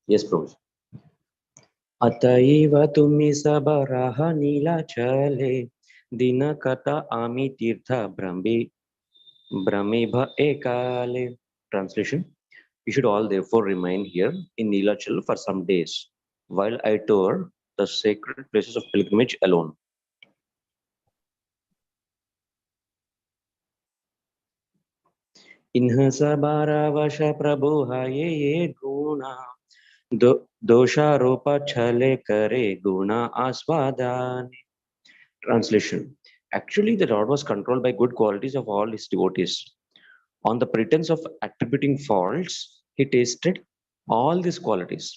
Yes, Prabhu. अतएव तुम्ही सबराह नीलाचले दिनकथा आमी तीर्थ भ्रमिभ ekale. Translation: you should all therefore remain here in Neelachal for some days while I tour the sacred places of pilgrimage alone. इन्ह सबरावश प्रभु ये गुणा दोषारोप छले करे guna asvadani. Translation: actually, the Lord was controlled by good qualities of all his devotees. On the pretense of attributing faults, he tasted all these qualities.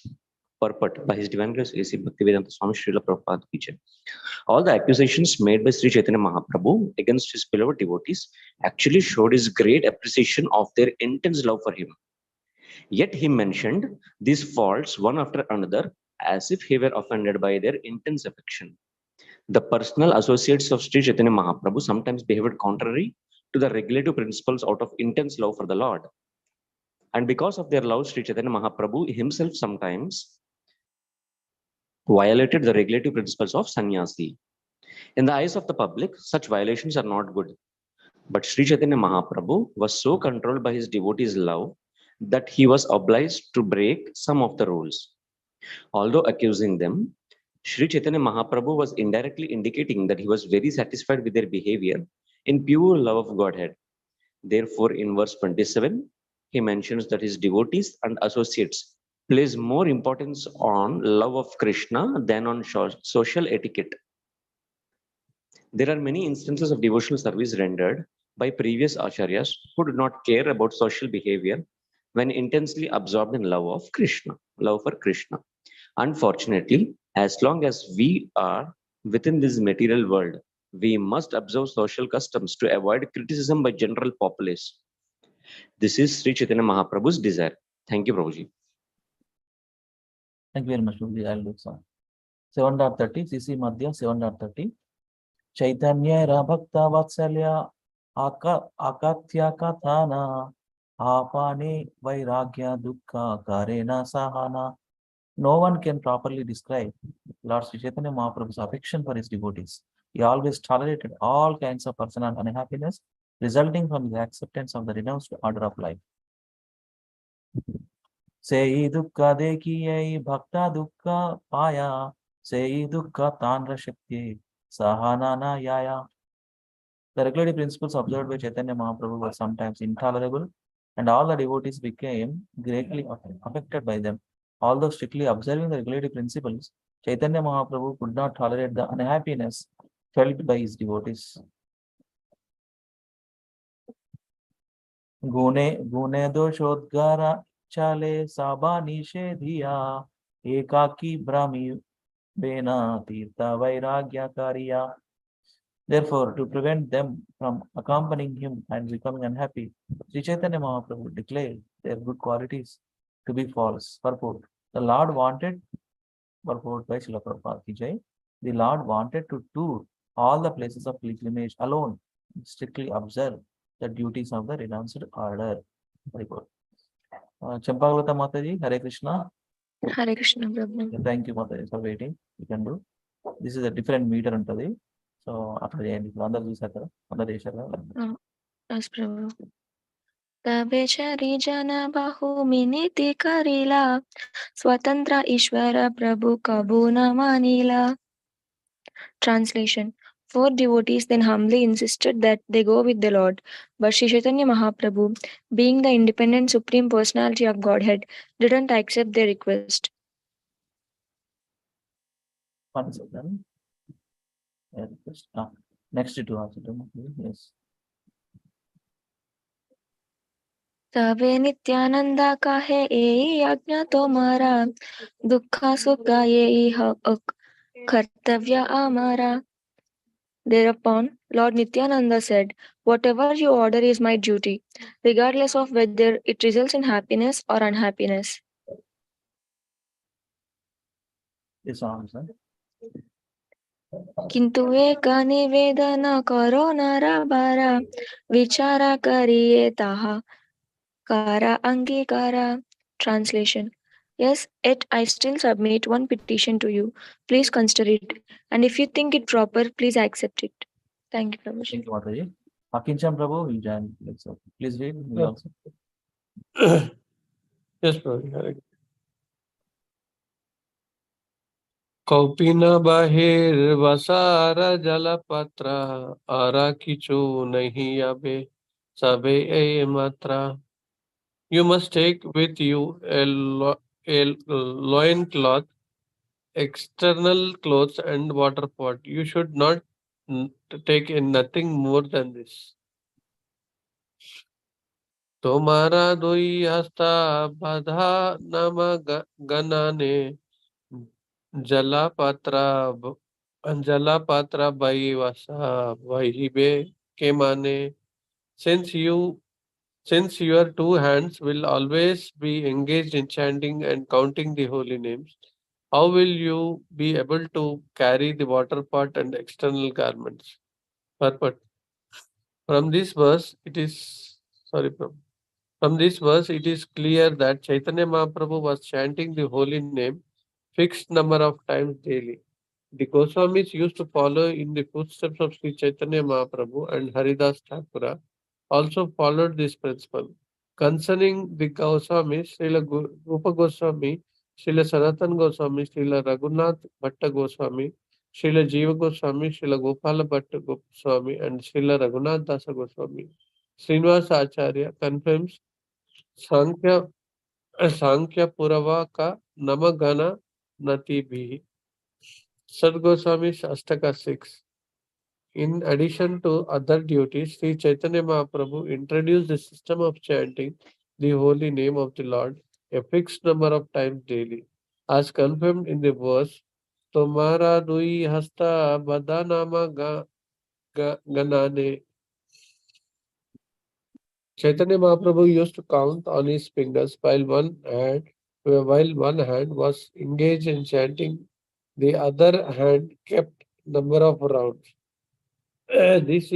Purport: by his divine grace, A.C. Bhaktivedanta Swami Srila Prabhupada teacher. All the accusations made by Sri Chaitanya Mahaprabhu against his beloved devotees actually showed his great appreciation of their intense love for him. Yet he mentioned these faults one after another as if he were offended by their intense affection. The personal associates of Sri Chaitanya Mahaprabhu sometimes behaved contrary to the regulative principles out of intense love for the Lord. And because of their love, Sri Chaitanya Mahaprabhu himself sometimes violated the regulative principles of sannyasi. In the eyes of the public, such violations are not good. But Sri Chaitanya Mahaprabhu was so controlled by his devotees' love that he was obliged to break some of the rules. Although accusing them, Sri Chaitanya Mahaprabhu was indirectly indicating that he was very satisfied with their behavior in pure love of Godhead. Therefore, in verse 27, he mentions that his devotees and associates place more importance on love of Krishna than on social etiquette. There are many instances of devotional service rendered by previous acharyas who did not care about social behavior when intensely absorbed in love of Krishna, love for Krishna. Unfortunately, as long as we are within this material world, we must observe social customs to avoid criticism by general populace. This is Sri Chaitanya Mahaprabhu's desire. Thank you, Prabhuji. Thank you very much, Prabhuji. I'll do so. 7.30, CC Madhya 7.30. Chaitanya Bhakta Vatsalya Akatya Kathana Apane Vairagya Dukkha Karena Sahana. No one can properly describe Lord Sri Chaitanya Mahaprabhu's affection for his devotees. He always tolerated all kinds of personal unhappiness resulting from his acceptance of the renounced order of life. Sei dukkha dekhiye bhakta dukkha paya, sei dukkha tanra shakti sahanana yaya. The regulative principles observed by Chaitanya Mahaprabhu were sometimes intolerable, and all the devotees became greatly affected by them. Although strictly observing the regulative principles, Chaitanya Mahaprabhu could not tolerate the unhappiness felt by his devotees. Gune doshodgara chale sabani shedhiya ekaki brahmi bena tirtha vairagya kariya. Therefore, to prevent them from accompanying him and becoming unhappy, Sri Chaitanya Mahaprabhu declared their good qualities to be false. Purport. The Lord wanted, purport by Srila Prabhupada ki jai, the Lord wanted to tour all the places of pilgrimage alone, strictly observe the duties of the renounced order. Very good. Champaglata Mataji, Hare Krishna. Hare Krishna, Prabhu. Thank you, Mataji, for waiting. You can do. This is a different meter untadi. So అక్కడ చేయండి ఇప్పుడు అందరు చూసారు కదా అందరు చేశారు కదా Yes, Prabhu. Tabechari jana bahuminiti karila Swatantra Ishvara Prabhu Kabuna Manila. Translation. Four devotees then humbly insisted that they go with the Lord, but Sri Chaitanya Mahaprabhu, being the independent Supreme Personality of Godhead, didn't accept their request. One second. Next to answer. Yes. तबे नित्यानंदा काहे ए आज्ञा तोमारा दुखा सुखा ये कर्तव्य आमारा. Thereupon, Lord Nityananda said, "Whatever you order is my duty, regardless of whether it results in happiness or unhappiness." This answer. किंतु एक निवेदन करो नरबारा विचारा करिए ताहा Kara Angikara. Translation. Yes, yet I still submit one petition to you. Please consider it. And if you think it proper, please accept it. Thank you, Prabhu. Thank you, Mataji. Akincham Prabhu will join. Please read. Yeah. Also. Yes, Prabhu. कौपिन बाहिर वसार जलपत्र आरा किचु नहीं अबे सबे ए मात्रा. You must take with you a loin cloth, external clothes, and water pot. You should not take in nothing more than this. तुम्हारा दुई हस्ता बाधा नम गनाने जलापात्रा बाई वसा वही बे के माने. Since your two hands will always be engaged in chanting and counting the holy names, how will you be able to carry the water pot and external garments? Purport. From this verse, it is from this verse, it is clear that Chaitanya Mahaprabhu was chanting the holy name fixed number of times daily. The Goswamis used to follow in the footsteps of Sri Chaitanya Mahaprabhu, and Haridas Thakura also followed this principle. Concerning the Goswamis, Srila Rupa Goswami, Srila Sanatan Goswami, Srila Raghunath Bhatta Goswami, Srila Jiva Goswami, Srila Gopala Bhatta Goswami, and Srila Raghunath Dasa Goswami. Srinivasa Acharya confirms Sankhya Purava ka Namagana Nati Bhi. Sad Goswami Shastaka 6. In addition to other duties, Sri Chaitanya Mahaprabhu introduced the system of chanting the holy name of the Lord a fixed number of times daily, as confirmed in the verse, Tomara dui hasta badanama ganane. Chaitanya Mahaprabhu used to count on his fingers while one hand was engaged in chanting, the other hand kept number of rounds. This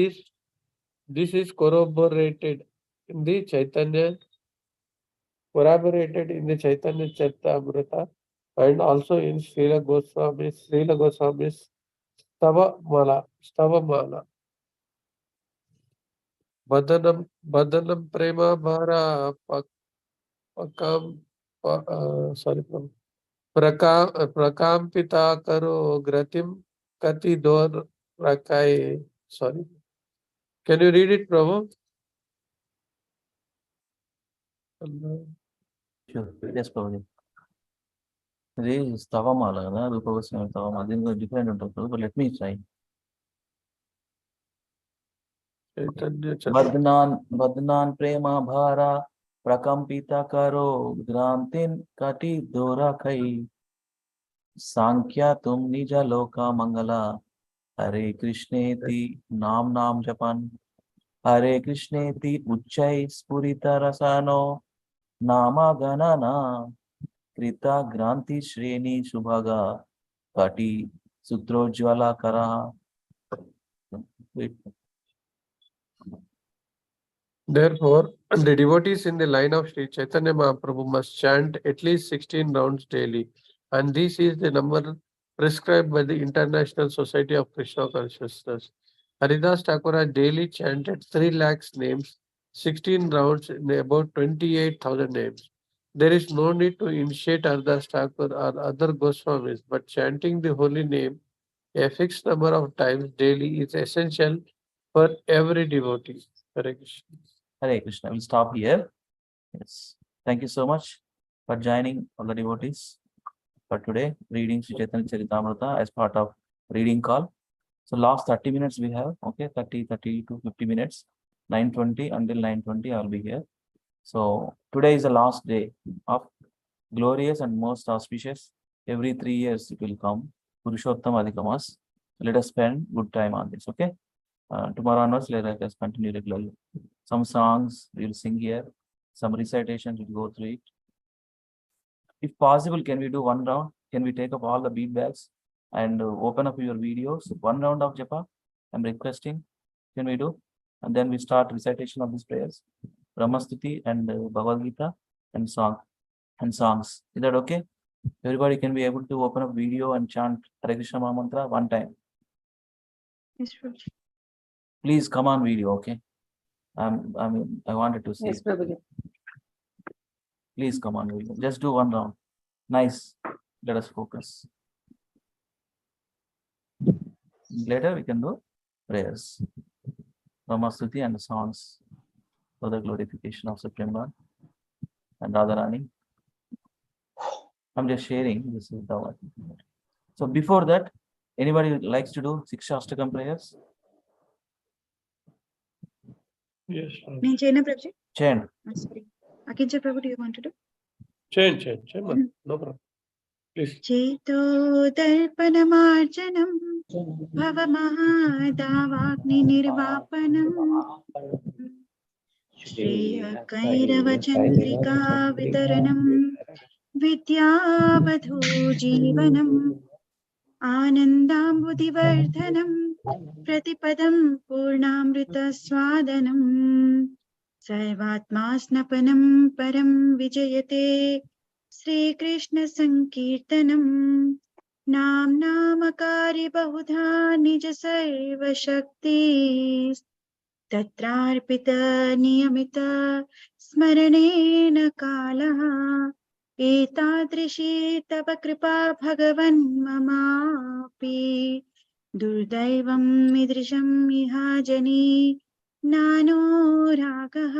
is corroborated in the Chaitanya Charitamrita and also in Srila Goswami's Stavamala. Badanam prema bhara prakampita karo gratim kati dor rakai. Sorry. Can you read it, Prabhu? Sure. Yes, Prabhuji. This is Tavamala, na? Rupa Goswami Tavamala. This is different, but let me try. Badnan prema bhara prakampita karo grantin kati dora khai sankhya tum nija loka mangala Hare Krishneti nam japan Hare Krishneti uchchai spurita rasano nama ganana krita granti shreni subhaga kati sutrojvala kara. Therefore, the devotees in the line of Sri Chaitanya Mahaprabhu must chant at least 16 rounds daily, and this is the number prescribed by the International Society of Krishna Consciousness. Haridas Thakura daily chanted 3 lakhs names, 16 rounds in about 28,000 names. There is no need to initiate Haridas Thakur or other Goswamis, but chanting the holy name a fixed number of times daily is essential for every devotee. Hare Krishna. Hare Krishna. We'll stop here. Yes. Thank you so much for joining all the devotees for today, reading Sri Chaitanya Charitamrita as part of reading call. So last 30 minutes we have, okay, 30 to 50 minutes, 9:20 until 9:20 I will be here. So today is the last day of glorious and most auspicious. Every 3 years it will come, Purushottama Maas. Let us spend good time on this, okay? Tomorrow onwards, let us continue regularly. Some songs we will sing here, some recitations we'll go through it. If possible, can we do one round? Can we take up all the beatbacks and open up your videos? One round of japa, I'm requesting. Can we do? And then we start recitation of these prayers, Brahmastuti and Bhagavad Gita and songs. Is that okay? Everybody can be able to open up video and chant Hare Krishna Maha Mantra one time. Yes, Prabhuji. Please come on video, okay? I wanted to see. Yes, Prabhuji. Please come on video. Just do one round. Nice. Let us focus. Later we can do prayers, Brahmastuti and songs for the glorification of Supreme Lord and Radharani. I'm just sharing. This is the one. So before that, anybody likes to do Sikshastakam prayers? Yes. Nenu cheyna Prabhuji? Chant. Sorry. Akincha Prabhu, do you want to do? Chant. No problem. Please. Cheto darpanamarjanam bhavamahadavagni nirvapanam Shreya Kairava Chandrika Vitaranam Vidyavadhu Jeevanam Anandambudivardhanam प्रतिपदं पूर्णामृतस्वादनं सर्वात्मा स्नपनं परं विजयते श्रीकृष्णसङ्कीर्तनम् नाम्नामकारि बहुधा निज सर्वशक्ति तत्रार्पित नियमित स्मरणेन कालः एतादृशी तव कृपा भगवन् ममापि दुर्दैवम् ईदृशम् इहाजनी नानो रागः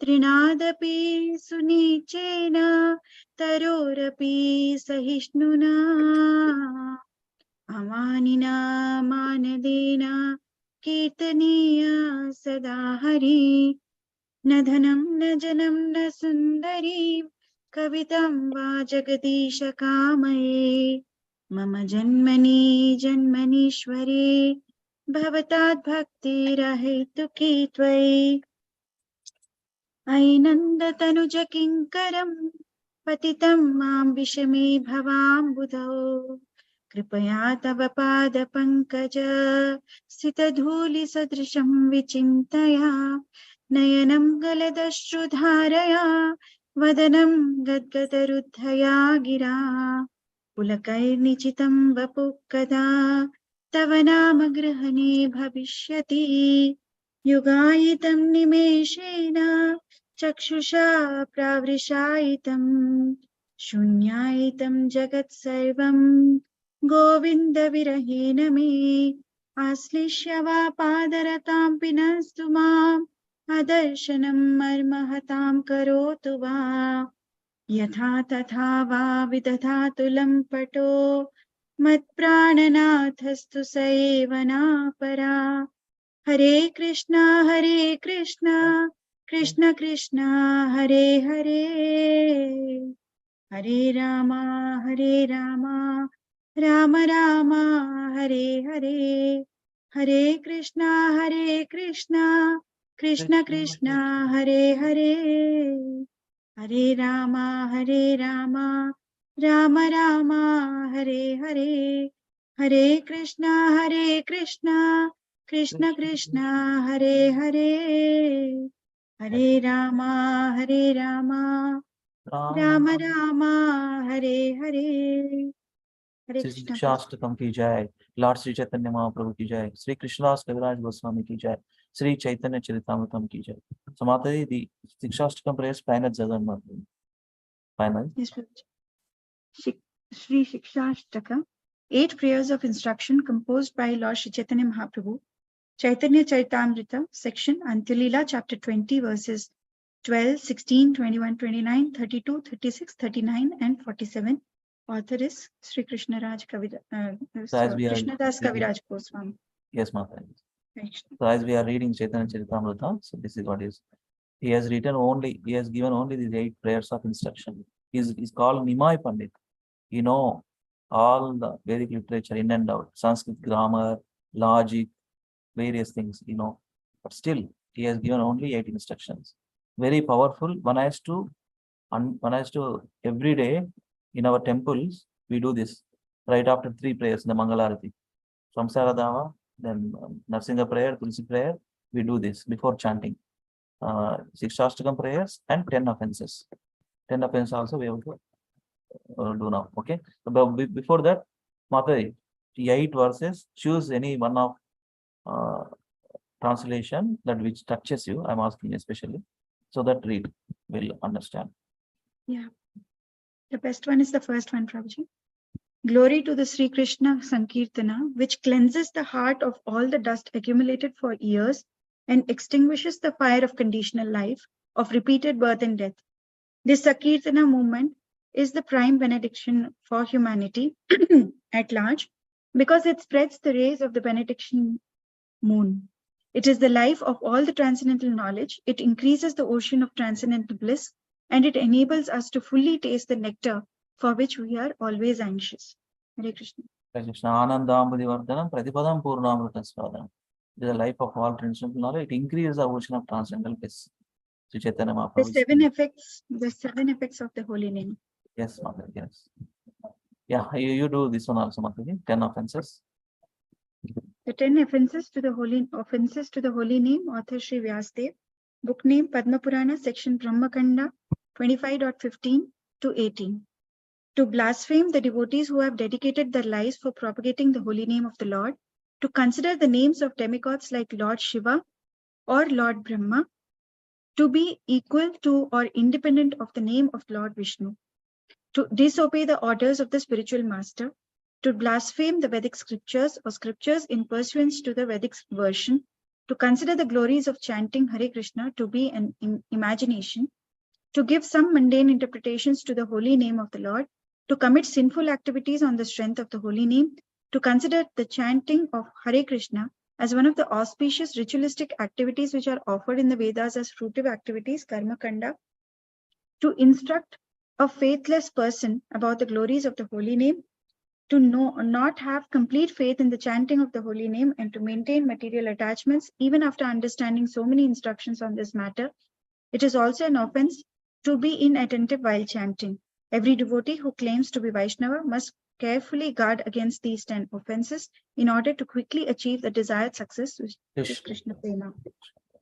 त्रिनादपि सुनीचेन तरोरपि सहिष्णुना अमानिना मानदेन कीर्तनीय सदा हरि न धनं न जनं न सुन्दरी कवितं वा जगदीश कामये मम जन्मनि जन्मनीश्वरे भवतात् भक्तिरहैतुकी त्वयि अयि नन्दतनुज किङ्करं पतितं मां विषमे भवाम्बुधौ कृपया तव पादपङ्कज स्थितधूलिसदृशं विचिन्तया नयनं गलदश्रुधारया वदनं गद्गदरुद्धया गिरा पुलकैर्निचितं वपुः कदा तव नाम गृहणे भविष्यति युगायितं निमेषेण चक्षुषा प्रावृषायितं शून्यायितं जगत् सर्वं गोविन्द विरहेण मे आश्लिष्य वा पादरतां पिनस्तु माम् अदर्शनं मर्महतां करोतु वा यथा तथा वा विदधातु लम्पटो मत्प्राणनाथस्तु स एव नापरा हरे कृष्णा कृष्ण कृष्णा हरे हरे हरे राम राम राम हरे हरे हरे कृष्णा कृष्ण कृष्ण हरे हरे हरे राम राम राम हरे हरे हरे कृष्णा कृष्ण कृष्ण हरे हरे हरे राम राम राम हरे हरे हरे श्री कृष्ण शिक्षाष्टकम की जय। लॉर्ड श्री चैतन्य महाप्रभु की जय। श्री कृष्णदास कविराज गोस्वामी की जय। श्री चैतन्य चरितामृतम की जय। So Mataji, the Shikshaष्टकam prayers final Jagannath. Final. Yes, Prabhuji. Shri Shikshashtaka, 8 prayers of instruction composed by Lord Shri Chaitanya Mahaprabhu, Chaitanya Charitamrita, section Antilila, chapter 20, verses 12, 16, 21, 29, 32, 36, 39, and 47. Author is Sri Krishna Raj So as we are Krishnadas reading, Kaviraj Goswami. yes, Mataji. Krishna. So as we are reading Chaitanya Charitamrita, so this is what is. He has given only these 8 prayers of instruction. He's called Nimai Pandit. You know all the Vedic literature in and out, Sanskrit grammar, logic, various things, you know. But still, he has given only 8 instructions. Very powerful. One has to every day in our temples, we do this right after 3 prayers in the Mangalarati. Samsaradava, then Narsinga prayer, Tulsi prayer, we do this before chanting. 6 Shastakam prayers and 10 offenses. 10 offenses also we have to do now. Okay. So, before that, Mataji, 8 verses, choose any one of translation that which touches you. I'm asking especially, so that read will understand. Yeah. The best one is the first one, Prabhuji. Glory to the Sri Krishna Sankirtana, which cleanses the heart of all the dust accumulated for years and extinguishes the fire of conditional life, of repeated birth and death. This Sankirtana movement is the prime benediction for humanity at large because it spreads the rays of the benediction moon. It is the life of all the transcendental knowledge. It increases the ocean of transcendental bliss, and it enables us to fully taste the nectar for which we are always anxious. Hare Krishna. Hare Krishna. Anandamudivardhanam Pratipadam Purnamrutam Swadhanam. It is the life of all transcendental knowledge. It increases the ocean of transcendental bliss. Sri Chaitanya The Mahaprabhu. seven effects of the holy name. Yes, Mataji. Yes. Yeah, you do this one also, Mataji. 10 offenses. The 10 offenses to the holy name, author Sri Vyasdev. Book name Padma Purana, section Brahmakanda 25.15 to 18. To blaspheme the devotees who have dedicated their lives for propagating the holy name of the Lord. To consider the names of demigods like Lord Shiva or Lord Brahma to be equal to or independent of the name of Lord Vishnu. To disobey the orders of the spiritual master. To blaspheme the Vedic scriptures or scriptures in pursuance to the Vedic version. To consider the glories of chanting Hare Krishna to be an imagination. To give some mundane interpretations to the holy name of the Lord. To commit sinful activities on the strength of the holy name. To consider the chanting of Hare Krishna as one of the auspicious ritualistic activities which are offered in the Vedas as fruitive activities, Karma Kanda. To instruct a faithless person about the glories of the holy name. To not have complete faith in the chanting of the holy name and to maintain material attachments even after understanding so many instructions on this matter. It is also an offense to be inattentive while chanting. Every devotee who claims to be Vaishnava must carefully guard against these 10 offenses in order to quickly achieve the desired success, which is Krishna Prema.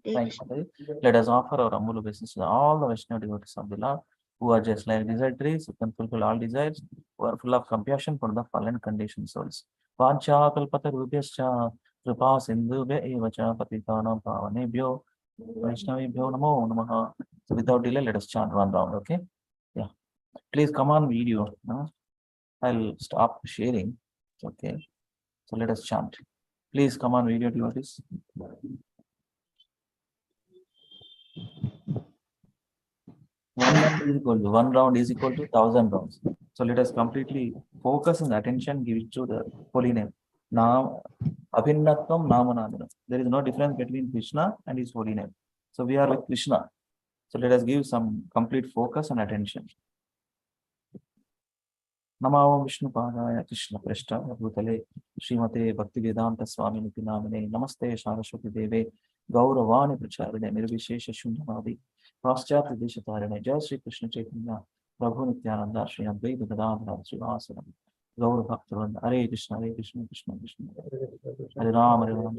Thank you. Let us offer our humble obeisance to all the Vaishnava devotees of the Lord, who are just like desire trees, who can fulfill all desires, who are full of compassion for the fallen conditioned souls. Vancha kalpatarubhyascha kripa sindhubhya eva cha patitanam pavanebhyo Vaishnavibhyo namo namaha. So without delay, let us chant one round, okay? Yeah. Please come on video. No? I'll stop sharing. Okay. So let us chant. Please come on video, devotees. One round is equal to 1,000 rounds. So let us completely focus and attention, give it to the holy name. Now, Abhinnatvam Namanadana. There is no difference between Krishna and his holy name. So we are with Krishna. So let us give some complete focus and attention. Namo Vishnu Padaya Krishna Prashta Bhutale Srimate Bhakti Vedanta Swami Niti Namane Namaste Saraswati Deve Gauravani Pracharine Nirvishesha Shundamadi Paschat Deshatarane Jai Sri Krishna Chaitanya Prabhu Nityananda Sri Advaita Gadadhara Srivasanam Gaura Bhaktavan Hare Krishna Krishna Krishna Hare Ram Hare Ram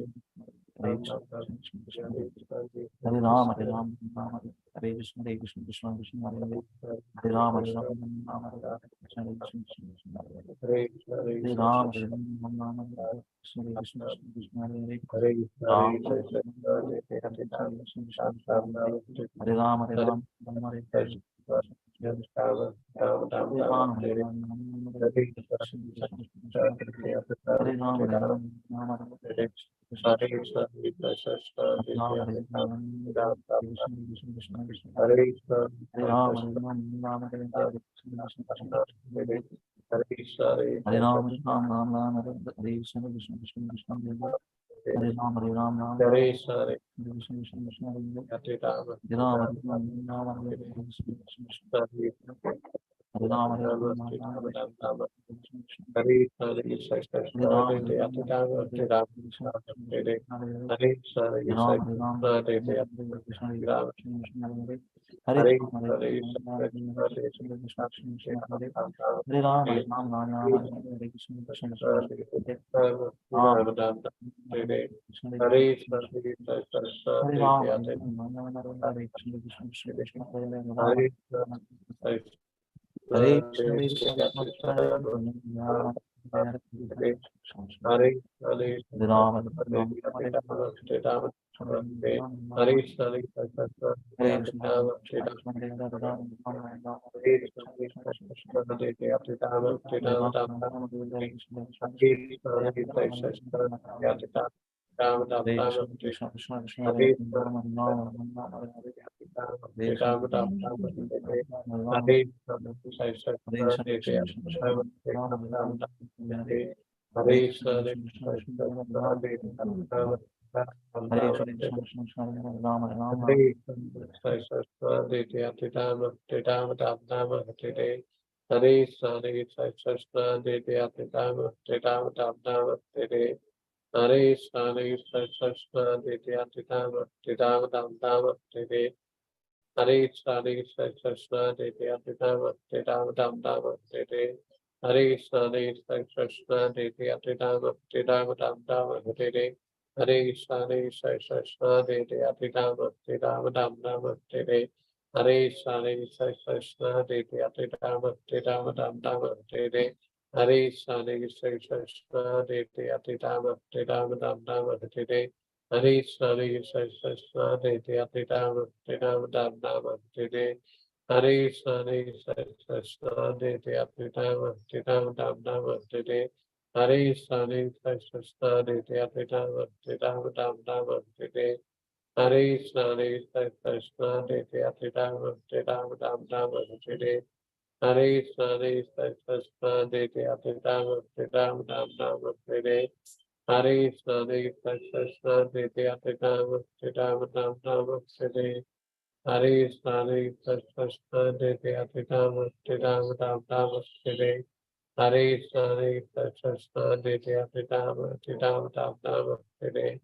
Hare Krishna Krishna Hare Ram Hare Ram Hare Krishna Krishna Krishna Hare Hare Hare Ram Hare Ram Hare Krishna Krishna Hare Ram Hare Ram Krishna Krishna Krishna Hare Hare Ram Hare Ram Hare Ram Hare Krishna Hare Krishna, Hare Krishna, Hare Rama, Hare Rama, Rama Rama, Hare Hare. Hare Krishna, Hare Krishna, Hare Rama, Hare Rama, Rama Rama, Hare Hare. Hare Krishna, Hare Krishna, Hare Rama, Hare Rama, Rama Rama, Hare Hare. Hare Krishna, Hare Krishna, Hare Rama, Hare Rama, Rama Rama, Hare Hare. Hare Krishna, Hare Krishna, Hare Rama, Hare Rama, Rama Rama, Hare Hare. Hare Krishna, Hare Krishna, Hare Rama, Hare Rama, Rama Rama, Hare Hare. Hare Krishna, Hare Krishna, Hare Rama, Hare Rama, Rama Rama, Hare Hare. Hare Krishna, Hare Krishna, Hare Rama, Hare Rama, Rama Rama, Hare Hare. Hare Krishna, Hare Krishna, Hare Rama, Hare Rama, Rama Rama, Hare Hare. Hare Krishna, Hare Krishna, Hare Rama, Hare Rama, Rama Rama, Hare Hare. Hare Krishna, Hare Krishna, Hare Rama, Hare Rama, Rama Rama, Hare Hare.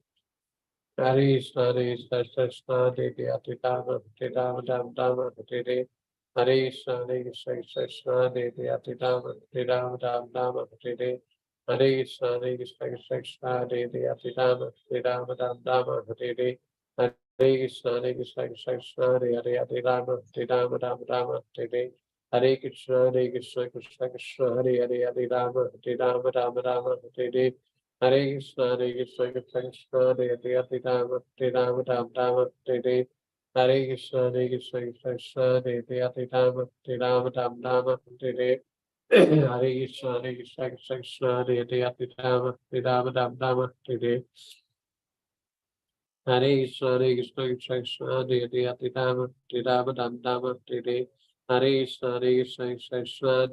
Hare Krishna, Hare Krishna, Hare Rama, Hare Rama, Rama Rama, Hare Hare. Hare Krishna, Hare Rama, Hare Rama, Rama Rama, Hare Hare. Hare Krishna, Hare Rama, Hare Rama, Rama Rama, Hare Hare. Hare Krishna, Hare Rama, Hare Rama, Rama Rama, Hare Hare Krishna, Hare Krishna, Hare Rama, Hare Rama, Rama Rama, Hare Hare Krishna, Krishna Krishna, Hare Rama, Hare Rama, Rama Rama, Hare Hare Krishna, Krishna Krishna, Hare Rama, Hare Rama, Rama Rama, Hare Hare Krishna, Krishna Krishna, Hare Rama, Hare Rama, Rama Rama, Hare Hare Krishna, Krishna Krishna, Hare Rama, Hare Rama, Rama Rama, Hare Hare Krishna, Krishna Krishna, Hare Rama, Hare Rama, Rama Rama, Hare Hare Krishna, Krishna Krishna,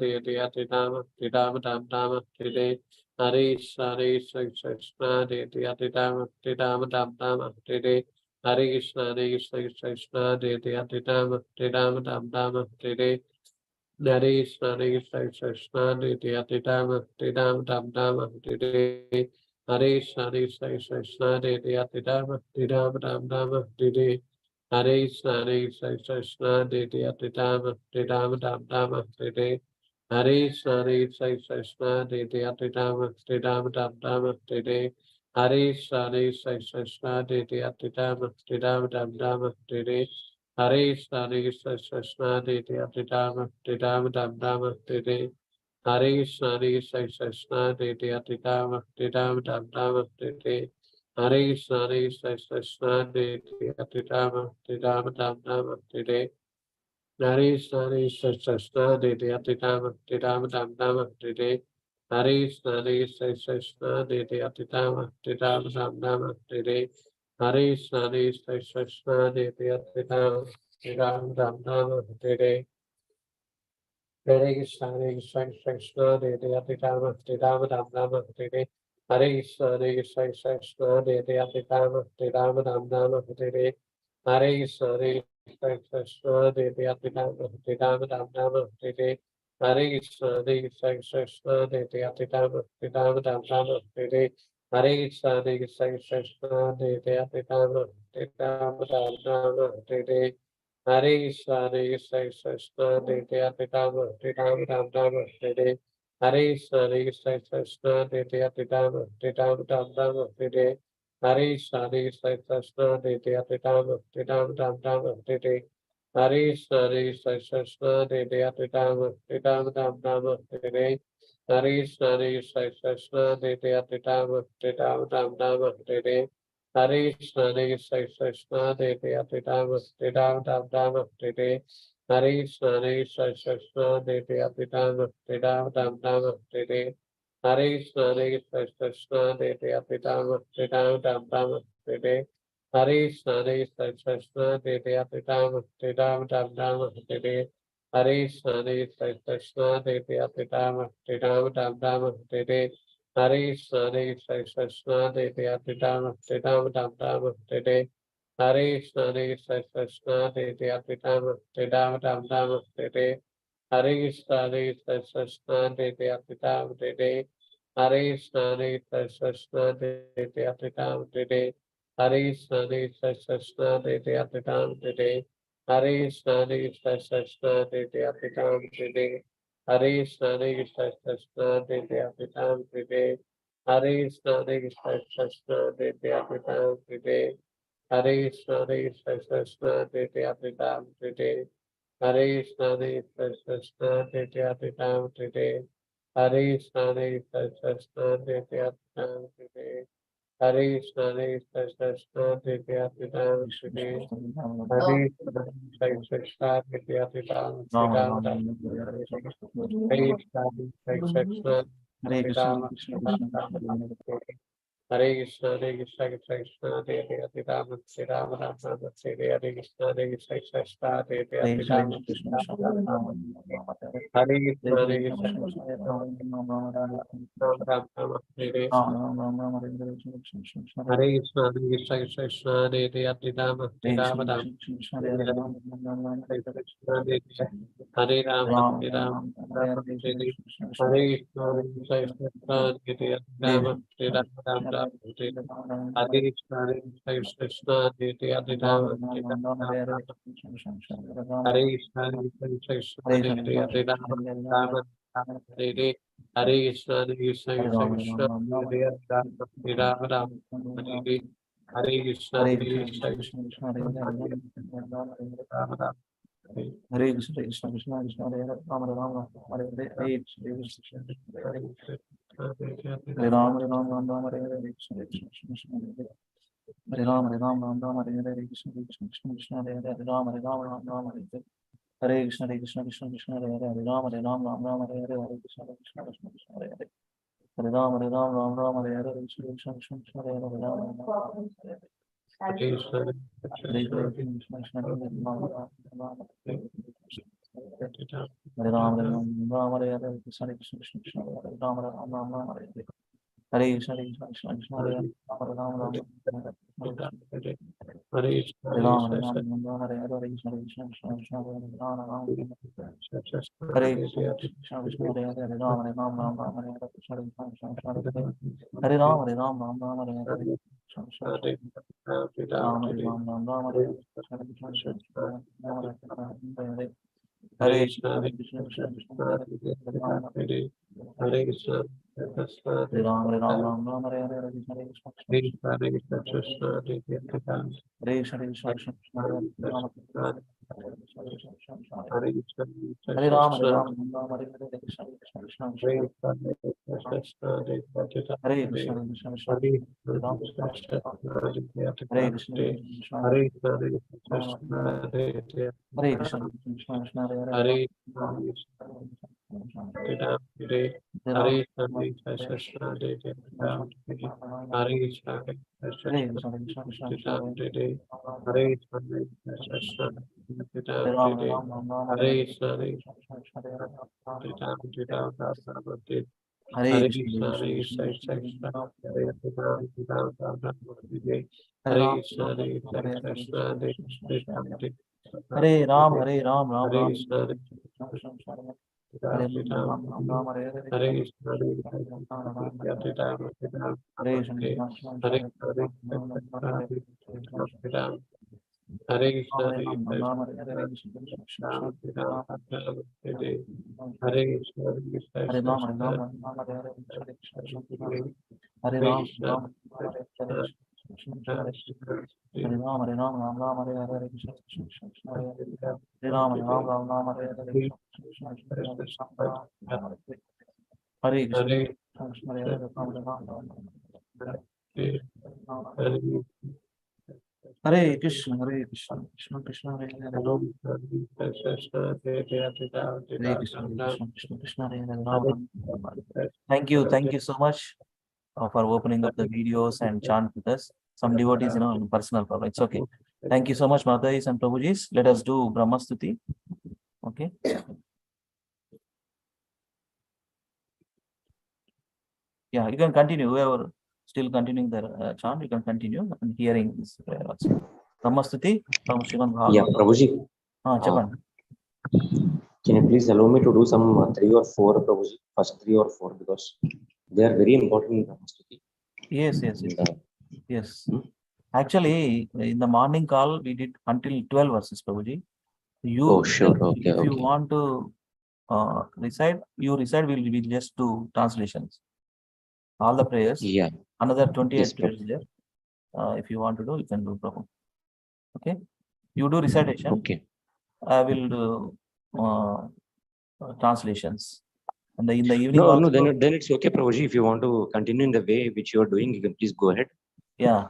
Hare Rama, Hare Rama, Rama Rama, Hare Hare Krishna, Krishna Krishna, Hare Rama, Hare Rama, Rama Rama, Hare Hare Krishna, Krishna Krishna, Hare Rama, Hare Rama, Rama Rama, Hare Hare Krishna, Krishna Krishna, Hare Rama, Hare Rama, Rama Rama, Hare Hare Krishna, Krishna Hare Rama, Hare Rama, Rama Rama, Hare Hare Krishna, Krishna Hare Rama, Hare Rama, Rama Rama, Hare Hare Krishna, Krishna Hare Rama, Hare Rama, Rama Rama, Hare Hare Krishna, Krishna Hare Rama, Hare Rama, Rama Rama, Hare Hare Krishna, Krishna Hare Rama, Hare Rama, Rama Rama, Hare Hare Krishna, Krishna Hare Rama, Hare Rama, Rama Rama, Hare Hare Krishna, Krishna Hare Rama, Hare Rama, Rama Rama, Hare Hare Krishna, Krishna Hare Rama, Hare Rama, Rama Rama, Hare Hare Krishna, Krishna Hare Rama, Hare Rama, Rama Rama, Hare Hare Krishna, Krishna Hare Rama, Hare Rama, Rama Rama, Hare Hare Krishna, Krishna Hare Rama, Hare Rama, Rama Rama, Hare Hare Krishna, Krishna Hare Rama, Hare Rama, Rama Rama, Hare Hare Krishna, Krishna Hare Rama, Hare Rama, Rama Rama, Hare Hare Krishna, Krishna Hare Rama, Hare Rama, Rama Rama, Hare Hare Krishna, Krishna Hare Rama, Hare Rama, Rama Rama, Hare Hare Krishna, Krishna Hare Rama, Hare Rama, Rama Rama, Hare Hare Krishna, Krishna Hare Rama, Hare Rama, Rama Rama, Hare Hare Krishna, Krishna Hare Rama, Hare Rama, Rama Rama, Hare Hare Krishna, Krishna Hare Rama, Hare Rama, Rama Rama, Hare Hare Krishna, Krishna Hare Rama, Hare Rama, Rama Rama, Hare Hare Krishna, Krishna Hare Rama, Hare Rama, Rama Rama, Hare Hare Krishna, Krishna Hare Rama, Hare Rama, Rama Rama, Hare Hare Krishna, Krishna Hare Rama, Hare Rama, Rama Rama, Hare Hare Krishna, Krishna Hare Rama, Hare Rama, Rama Rama, Hare Hare Krishna, Krishna Hare Rama, Hare Rama, Rama Rama, Hare Hare Krishna, Krishna Hare Rama, Hare Rama, Rama Rama, Hare Hare Krishna, Krishna Hare Rama, Hare Rama, Rama Rama, Hare Hare Krishna, Krishna Hare Rama, Hare Hare Krishna, Krishna Hare Rama, Hare Hare Krishna, Krishna Hare Rama, Hare Hare Krishna, Krishna Hare Rama, Hare Hare Krishna, Hare Krishna, Krishna Krishna, Hare Hare. Hare Krishna, Hare Krishna, Krishna Krishna, Hare Hare Krishna, Hare Krishna, Krishna Krishna, Hare Hare Krishna, Hare Krishna, Krishna Krishna, Hare Hare Krishna, Hare Krishna, Krishna Krishna, Hare Hare Krishna, Hare Krishna, Krishna Krishna, Hare Hare Krishna, Krishna Krishna, Hare Krishna, Krishna Krishna, Hare Krishna, Hare Krishna, Krishna Krishna, Hare Hare Rama, Hare Rama, Rama Rama, Hare Hare Krishna, Hare Krishna, Krishna Hare Hare Hare Krishna, Rama, Krishna Hare Krishna, Rama, Hare Krishna, Hare Krishna, Ram Ram Ram, Hare Hare Krishna, Hare Krishna, Krishna Krishna, Hare Hare Rama, Hare Rama, Rama Hare Hare Krishna, Hare Rama, Hare Rama, Rama Hare Hare Krishna, Hare Krishna, Krishna Hare Rama, Hare Rama, Rama Rama Hare Hare Krishna, Hare Krishna, Krishna Hare Rama, Hare Rama, Rama Rama Hare Krishna, Hare Krishna, Krishna Hare Rama, Rama Rama Hare Hare Krishna, Hare Krishna, Krishna Krishna Hare Rama, Hare Rama, Rama Hare Hare Krishna, Hare Krishna, Krishna Rama Rama Hare Krishna, Krishna Krishna, Krishna Hare Hare, Rama Rama, Hare Hare, Hare Krishna, Hare Rama, Hare Rama, Rama Rama, Hare Hare, Hare Krishna, Krishna Krishna, Hare Rama, Hare Rama, Rama Rama, Hare Hare, Hare Krishna, Krishna Krishna, Hare Hare, Hare Rama, Hare Rama, Rama Rama, Hare Hare, Hare Krishna, Krishna Krishna, Krishna Hare Hare, Hare Rama, Hare Rama, Rama Rama, Hare Hare, Hare Krishna, Krishna Krishna, Hare Hare, Hare Rama, Hare Rama, Rama Rama, Hare Hare, Hare Krishna, Krishna Krishna, Hare Hare, Hare Rama, Hare Rama, Hare Hare. Hare Krishna, Hare Krishna, Krishna Krishna, Hare Rama, Rama Hare Rama, Rama Hare Hare, Krishna Krishna Krishna, Hare Rama, Rama Hare Hare. Hare Krishna, Krishna Krishna, Hare Rama, Rama Hare Hare. Hare Rama, Rama Hare Hare, Krishna Krishna Krishna, Hare Rama, Rama Hare Krishna, Krishna Krishna, Hare Hare, Hare Rama, Rama Hare Hare, Krishna Krishna Krishna, Hare Rama, Rama Hare Hare, Krishna Krishna Rama, Rama Hare Hare, Krishna Krishna Hare Hare. Hare Krishna, Krishna Krishna, Hare Rama, Hare Krishna, Hare Rama, Rama Hare Hare, Krishna Krishna Hare Krishna, Krishna Hare Krishna, Krishna Krishna, Hare Rama, Hare Krishna, Hare Rama, Rama Hare Hare, Krishna Krishna Hare Krishna, Krishna Krishna, Hare Rama, Hare Krishna, Krishna Hare Hare Krishna, Krishna Krishna, Hare Hare, Hare Hare Krishna, Hare Krishna, Krishna Krishna, Hare Hare Krishna, Hare Krishna, Krishna Hare Hare Ram, Hare Ram, Ram Hare Ram, Krishna, Hare Hare Krishna, Ram, Ram Hare Hare, Hare Krishna, Hare Hare Krishna, Hare Hare Hare Krishna, Ram, Ram Hare Hare, Hare Krishna, Hare Ram, Ram Ram Hare Hare, Hare Ram, Ram Hare Hare, Hare Ram, Ram Ram Hare Hare, Hare Ram, Ram Ram Hare Hare, Hare Krishna, Krishna Hare Hare, Hare Krishna, Hare Krishna, Krishna Krishna Hare Hare, Hare Krishna, Krishna Krishna Hare Hare, Ram. Thank you so much for opening up the videos and chant with us. Some devotees, in personal problem. It's okay. Thank you so much, Madhya and Prabhujis. Let us do Brahma Stuti. Okay. Yeah, you can continue. Whoever still continuing the chant, you can continue and hearing this prayer also. Brahma Stuti from Shivan Bhagavatam. Yeah, Prabhuji. Chapan. Can you please allow me to do some 3 or 4, Prabhuji? First 3 or 4, because they are very important in Brahma Stuti. Yes. Actually, in the morning call, we did until 12 verses, Prabhuji. Sure. Okay. If you want to recite. You recite. We'll just do translations. All the prayers. Yeah. Another 28 Yes, prayers there. If you want to do, you can do, Prabhu. Okay. You do recitation. Okay. I will do translations. And in the evening No, also. no, then it's okay, Prabhuji. If you want to continue in the way which you are doing, you can please go ahead. Yeah.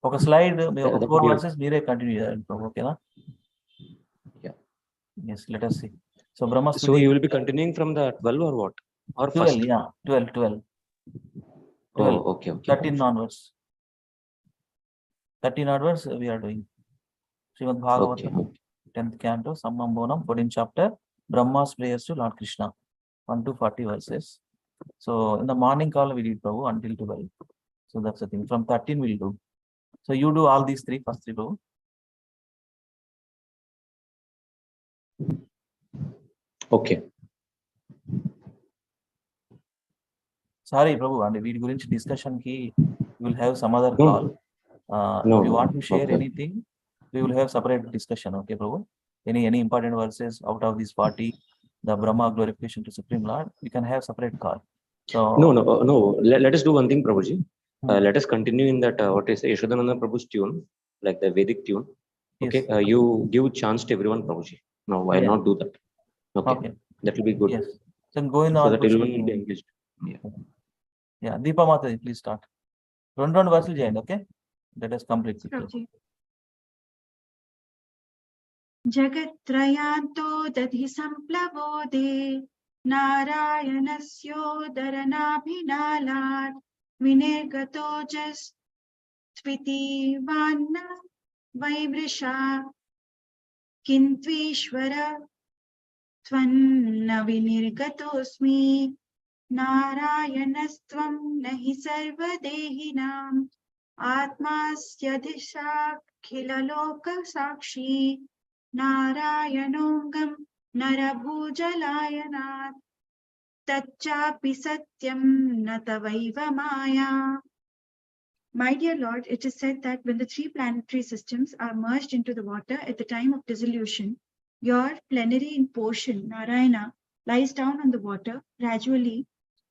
ఒక slide మీ ఒక 4 verses మీరే continue చేయాలి ప్రభు ఓకేనా Yeah. Yes, let us see. So Brahma So Stuti. you will be continuing from the 12 or what? Or 12, first? yeah, 12. Oh, okay. 13 onwards. 13 onwards we are doing. Srimad Bhagavatam, 10th canto, Sammambonam, 14th chapter, Brahma's prayers to Lord Krishna, 1 to 40 verses. So in the morning call we did Prabhu until 12. So that's the thing. From 13 we'll do. So you do all these first three Prabhu. Okay. Sorry Prabhu, and we gurinchi discussion ki we will have some other No. call. No, if you want to share okay. anything, we will have separate discussion. Okay, Prabhu. Any important verses out of these 40, the Brahma glorification to Supreme Lord, we can have separate call. So No. Let us do one thing, Prabhuji. Let us continue in that what is Yashodananda Prabhu's tune, like the Vedic tune. Okay. Yes. You give chance to everyone, Prabhuji. No, I'll not do that. Okay. That will be good. Yes. So going on. So that everyone will be engaged. Yeah. Deepa Mata, please start. Run verses చేయండి, okay? Let us complete quickly. जगत्त्रयान्तो दधि सम्प्लवोदे नारायणस्योदरनाभिनालात् विनिर्गतोजस्त्वितीवान्न वैवृषा किन्त्वीश्वर त्वन्न विनिर्गतोऽस्मि नारायणस्त्वं न हि सर्वदेहिनाम् आत्मास्यधिशाखिललोकसाक्षी नारायणोऽङ्गं नरभूजलायनात् तच्चापि सत्यं न तवैव माया. My dear Lord, it is said that when the three planetary systems are merged into the water at the time of dissolution, your plenary in portion, Narayana, lies down on the water. Gradually,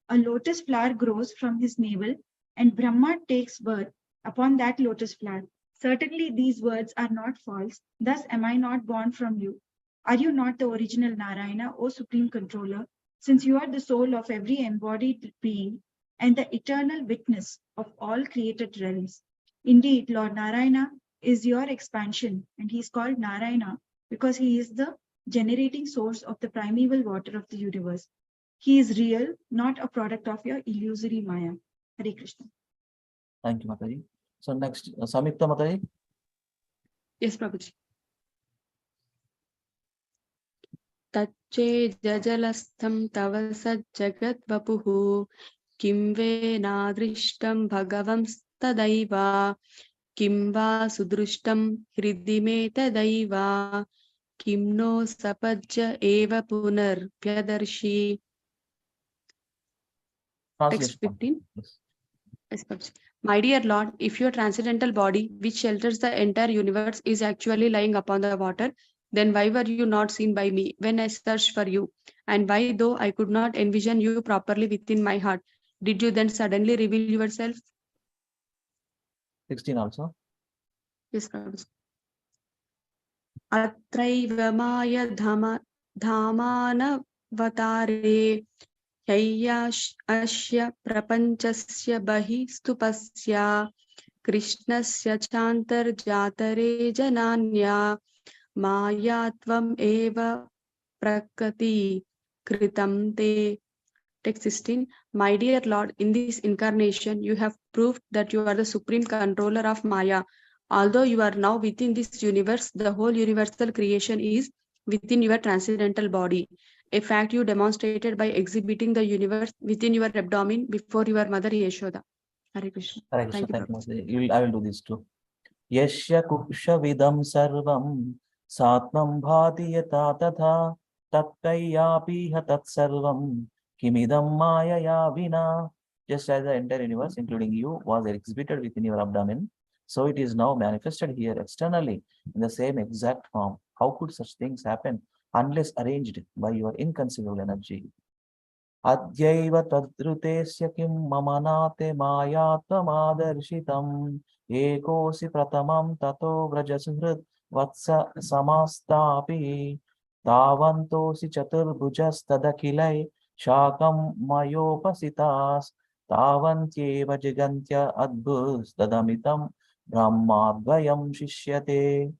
a lotus flower grows from his navel, and Brahma takes birth upon that lotus flower. Certainly, these words are not false. Thus, am I not born from you? Are you not the original Narayana, O Supreme Controller? Since you are the soul of every embodied being and the eternal witness of all created realms. Indeed, Lord Narayana is your expansion, and he is called Narayana because he is the generating source of the primeval water of the universe. He is real, not a product of your illusory Maya. Hare Krishna. Thank you, Mataji. So next, Samyukta Mataji. Yes, Prabhuji. Tacche jajalastham tava sajjagat vapuhu kim ve nadrishtam bhagavam stadaiva kim va sudrushtam hridime tadaiva kim no sapajja eva punar pyadarshi. Text 15. Yes, my dear Lord, if your transcendental body, which shelters the entire universe, is actually lying upon the water, then why were you not seen by me when I searched for you? And why, though I could not envision you properly within my heart, did you then suddenly reveal yourself? 16 also. Yes, Prabhu. Atraiva maya dhamana vatare Yayyash asya prapanchasya bahi stupasya Krishnasya chantar jatare jananya Mayatvam eva prakriti kritam te. Text 16. My dear Lord, in this incarnation, you have proved that you are the supreme controller of Maya. Although you are now within this universe, the whole universal creation is within your transcendental body. A fact you demonstrated by exhibiting the universe within your abdomen before your mother Yashoda. Hare Krishna. Hare Krishna. Thank you. I will do this too. Yashya kuksha vidam sarvam satmam bhati yata tatha tattayyapi hatat sarvam kimidam maya vina. Just as the entire universe, including you, was exhibited within your abdomen, so it is now manifested here externally in the same exact form. How could such things happen unless arranged by your inconceivable energy. Adyaiva tadrutesya kim mamanate mayatamadarshitam ekosi pratamam tato vrajasuhrid vatsa samastapi tavantosi chaturbhujas tadakilai shakam mayopasitas tavantyeva jigantya adbhus tadamitam brahmadvayam shishyate.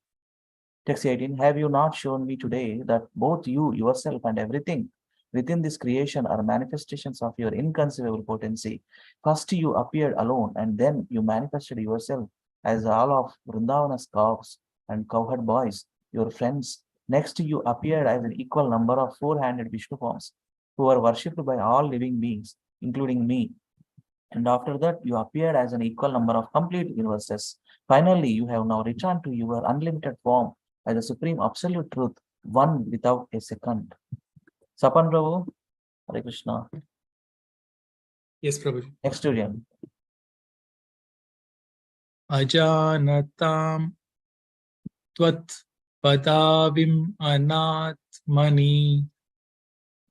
Text 18. Have you not shown me today that both you, yourself, and everything within this creation are manifestations of your inconceivable potency? First you appeared alone, and then you manifested yourself as all of Vrindavana's cows and cowherd boys, your friends. Next you appeared as an equal number of four-handed Vishnu forms, who are worshipped by all living beings, including me. And after that, you appeared as an equal number of complete universes. Finally, you have now returned to your unlimited form as the supreme absolute truth, one without a second. Sapan Prabhu, Hare Krishna. Yes, Prabhuji. Next student. Ajanatam tvat padavim anatmani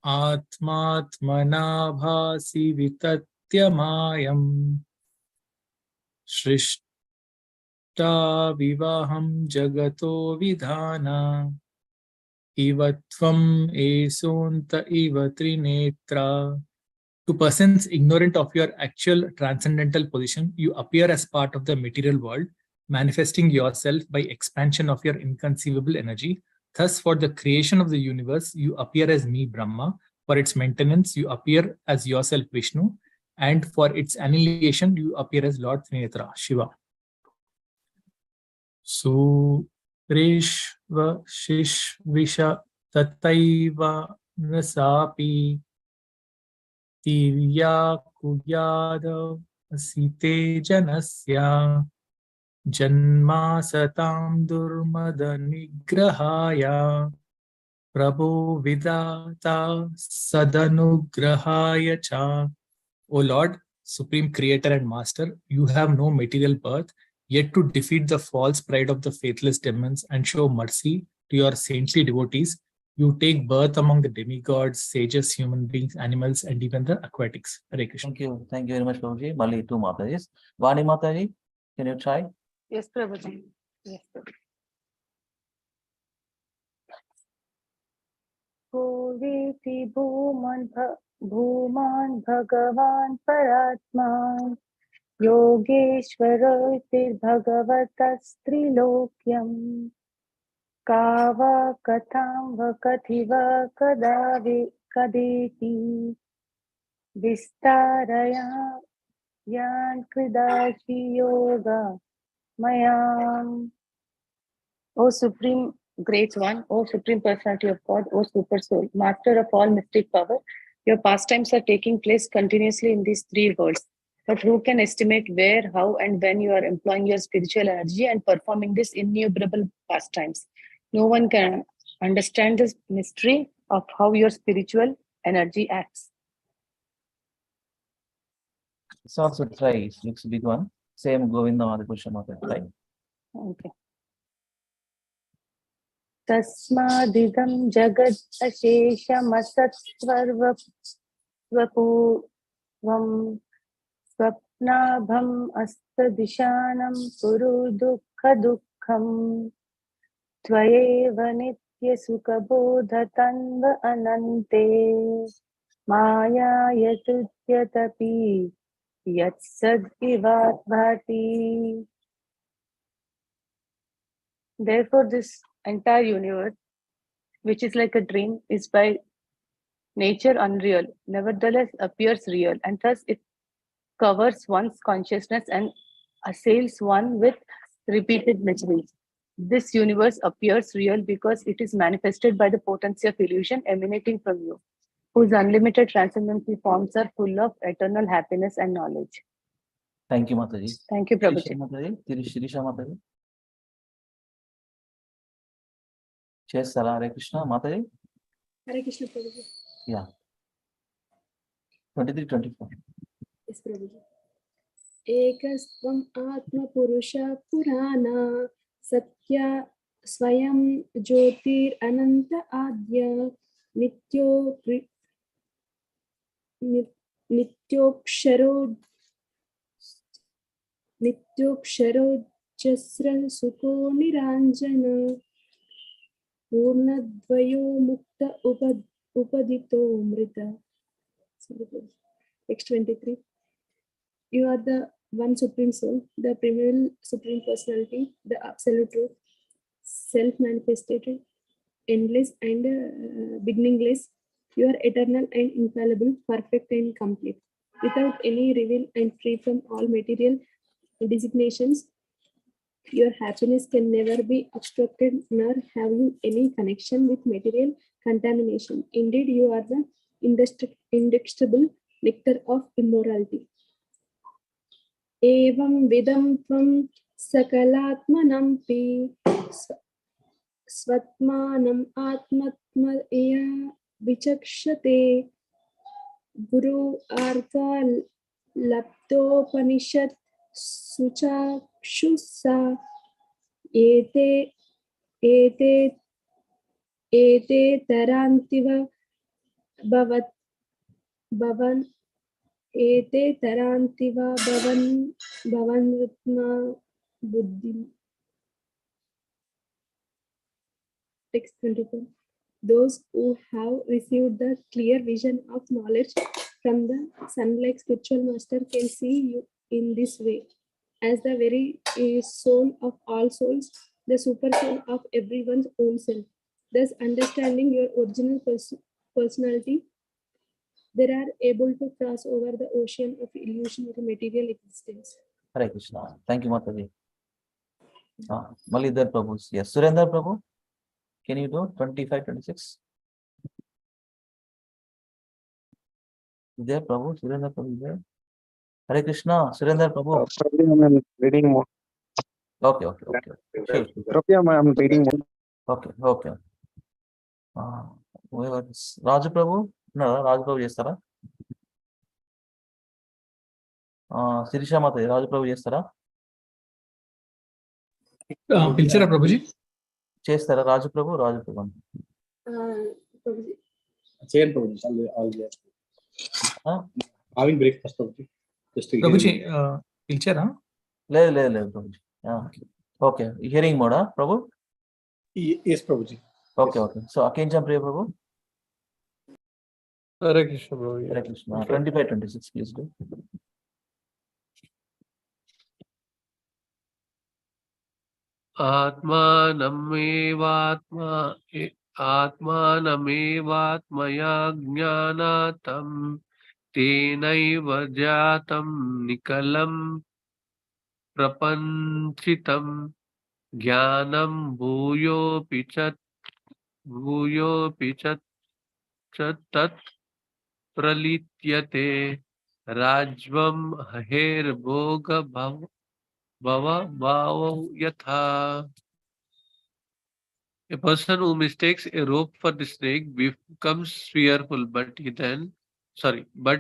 atmatmana bhasi vitatyamayam shrishta vivaham jagato vidhana ivatvam esonta iva trinetra. To persons ignorant of your actual transcendental position, you appear as part of the material world, manifesting yourself by expansion of your inconceivable energy. Thus, for the creation of the universe, you appear as me, Brahma. For its maintenance, you appear as yourself, Vishnu. And for its annihilation, you appear as Lord Trinetra, Shiva. So, Reshva Shishvisha Tataiva Nasapi Tirya Kuyada Site Janasya Janma Satam Durmada Nigrahaya Prabhu Vidata Sadanugrahaya Cha. O Lord, Supreme Creator and Master, you have no material birth, yet to defeat the false pride of the faithless demons and show mercy to your saintly devotees, you take birth among the demigods, sages, human beings, animals, and even the aquatics. Hare Krishna. Thank you. Thank you very much, Prabhuji. Mali, two Matajis. Vani Mataji, can you try? Yes, Prabhuji. Yes, Prabhuji. Koveti bhuman bhagavan paratman Yogeshwara bhagavatas trilokyam Kava katham vakathiva kadeti Vistaraya yan kridashi yoga mayam. O Supreme Great One, O Supreme Personality of God, O Super Soul, Master of all mystic power, your pastimes are taking place continuously in these three worlds. But who can estimate where, how, and when you are employing your spiritual energy and performing these innumerable pastimes? No one can understand this mystery of how your spiritual energy acts. It's also try. It looks a big one. Same Govinda Madhya Mata. Try. Okay. तस्मादिदं जगत् अशेषमसत्सर्वपूर्वं स्वप्नाभम् अस्तदिशानं कुरु दुःखदुःखम् त्वयैव नित्यसुखबोधतन्व अनन्ते मायायतुद्यतपि यत्सद्विवाद्भाति. Therefore, this entire universe, which is like a dream, is by nature unreal, nevertheless appears real, and thus it covers one's consciousness and assails one with repeated miseries. This universe appears real because it is manifested by the potency of illusion emanating from you, whose unlimited transcendental forms are full of eternal happiness and knowledge. Thank you, Mataji. Thank you, Prabhuji. Shirisha Mataji. Yes, Hare Krishna, Mataji. Hare Krishna Prabhuji. Yeah. 23-24. Yes, Prabhuji. Ekastvam Atma Purusha Purana Satya Swayam Jyotir Ananta Adya Nityo Nityoksharo Jasra Sukho Niranjana Purnadvayo Mukta Upadito Mrita. Text 23. You are the one supreme soul, the primeval supreme personality, the absolute truth, self-manifested, endless and beginningless. You are eternal and infallible, perfect and complete, without any reveal and free from all material designations. Your happiness can never be obstructed, nor have you any connection with material contamination. Indeed, you are the indestructible nectar of immorality. एवं विदं त्वं सकलात्मनंपि स्वत्मानम् आत्मत्मया विचक्षते गुरु आर्ता लब्धोपनिषत् सुचाक्षुषा एते एते एते तरान्तिव भवत् भवन् एते तरान्ति वा भवन्वित्मा बुद्धि. Text 24. Those who have received the clear vision of knowledge from the sun-like spiritual master can see you in this way as the very soul of all souls, the super soul of everyone's own self. Thus, understanding your original personality, they are able to cross over the ocean of illusionary material existence. Hare Krishna. Thank you, Mataji. Malidhar Prabhu. Yes, Surendra Prabhu. Can you do 25, 26? There, Prabhu. Surendra Prabhu is there. Hare Krishna. Surendra Prabhu. I'm reading more. Okay. Sure. I'm reading more. Okay. Whoever is Raju Prabhu? No, Raju Prabhu చేస్తారా? శిరీష మాత రాజు ప్రభు చేస్తారా? పిలిచారా ప్రభుజీ? చేస్తారా రాజు ప్రభు? చేయండి Prabhuji. Breakfast Prabhuji పిలిచారా? లేదు Prabhuji. Okay, hearing మోడా Prabhu? Yes Prabhuji. Okay. So Akinchana Priya Prabhu. Hare Krishna, bro. Hare Krishna. 25, 26, please do. आत्मानमेवात्मया ज्ञानातं तेनैव जातं निकलं प्रपञ्चितं ज्ञानं भूयोऽपि च तत् प्रलीयते राज्वं हरेर्भोग भवभावो यथा. A person who mistakes a rope for the snake becomes fearful, but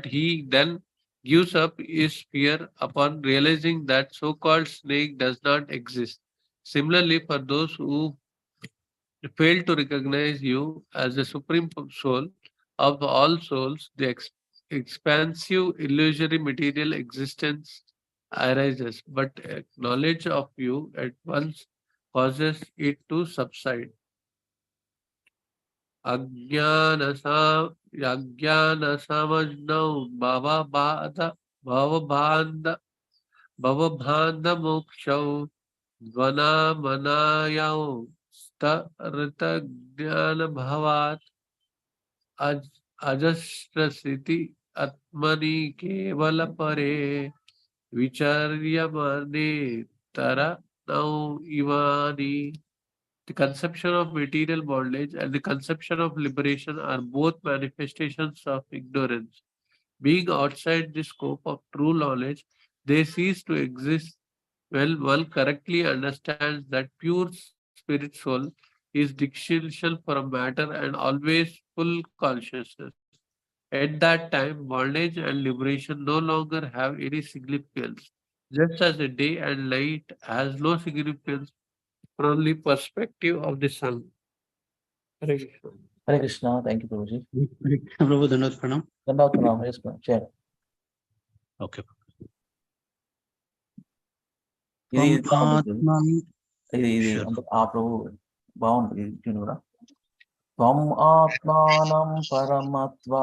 he then gives up his fear upon realizing that so-called snake does not exist. Similarly, for those who fail to recognize you as the supreme soul of all souls, the expansive illusory material existence arises, but knowledge of you at once causes it to subside. Ajnana samajnau bhavabhanda mokshau dvana manayau starita jnana bhavat ajasrasiti atmani kevala pare vicharyamane tara nau ivani. The conception of material bondage and the conception of liberation are both manifestations of ignorance. Being outside the scope of true knowledge, they cease to exist when one correctly understands that pure spirit soul is dissociable from matter and always full consciousness. At that time, bondage and liberation no longer have any significance, just as the day and night has no significance from the perspective of the sun. Hare Krishna. Hare Krishna. Thank you, Prabhuji. Hare Krishna, Prabhu, Dandavat Pranam. Dandavat Pranam. Yes, Prabhu. Chair. Okay. ఇది Tvam Atman. ఇది Sure. అంటే ఆ ప్రభు బాగుంది ఇది కూడా. త్వం ఆత్మానం పరమత్వా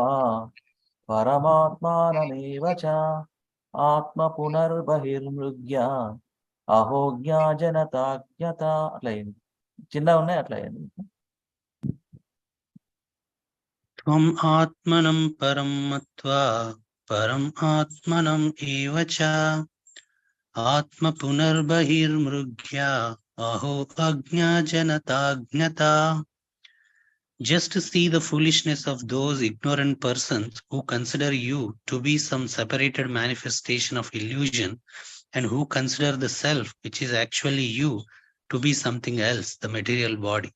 పరమాత్మానమేవ చ ఆత్మ పునర్బహిర్మృగ్య అహోజ్ఞా జనతాజ్ఞత అట్లా అయింది. చిన్నగా ఉన్నాయి అట్లా అయింది. Tvam Atmanam Paramatva Param Atmanam Eva cha Atma Punarbahir Mrugya Aho Agnya Janatagnyata. Just to see the foolishness of those ignorant persons who consider you to be some separated manifestation of illusion and who consider the self, which is actually you, to be something else, the material body.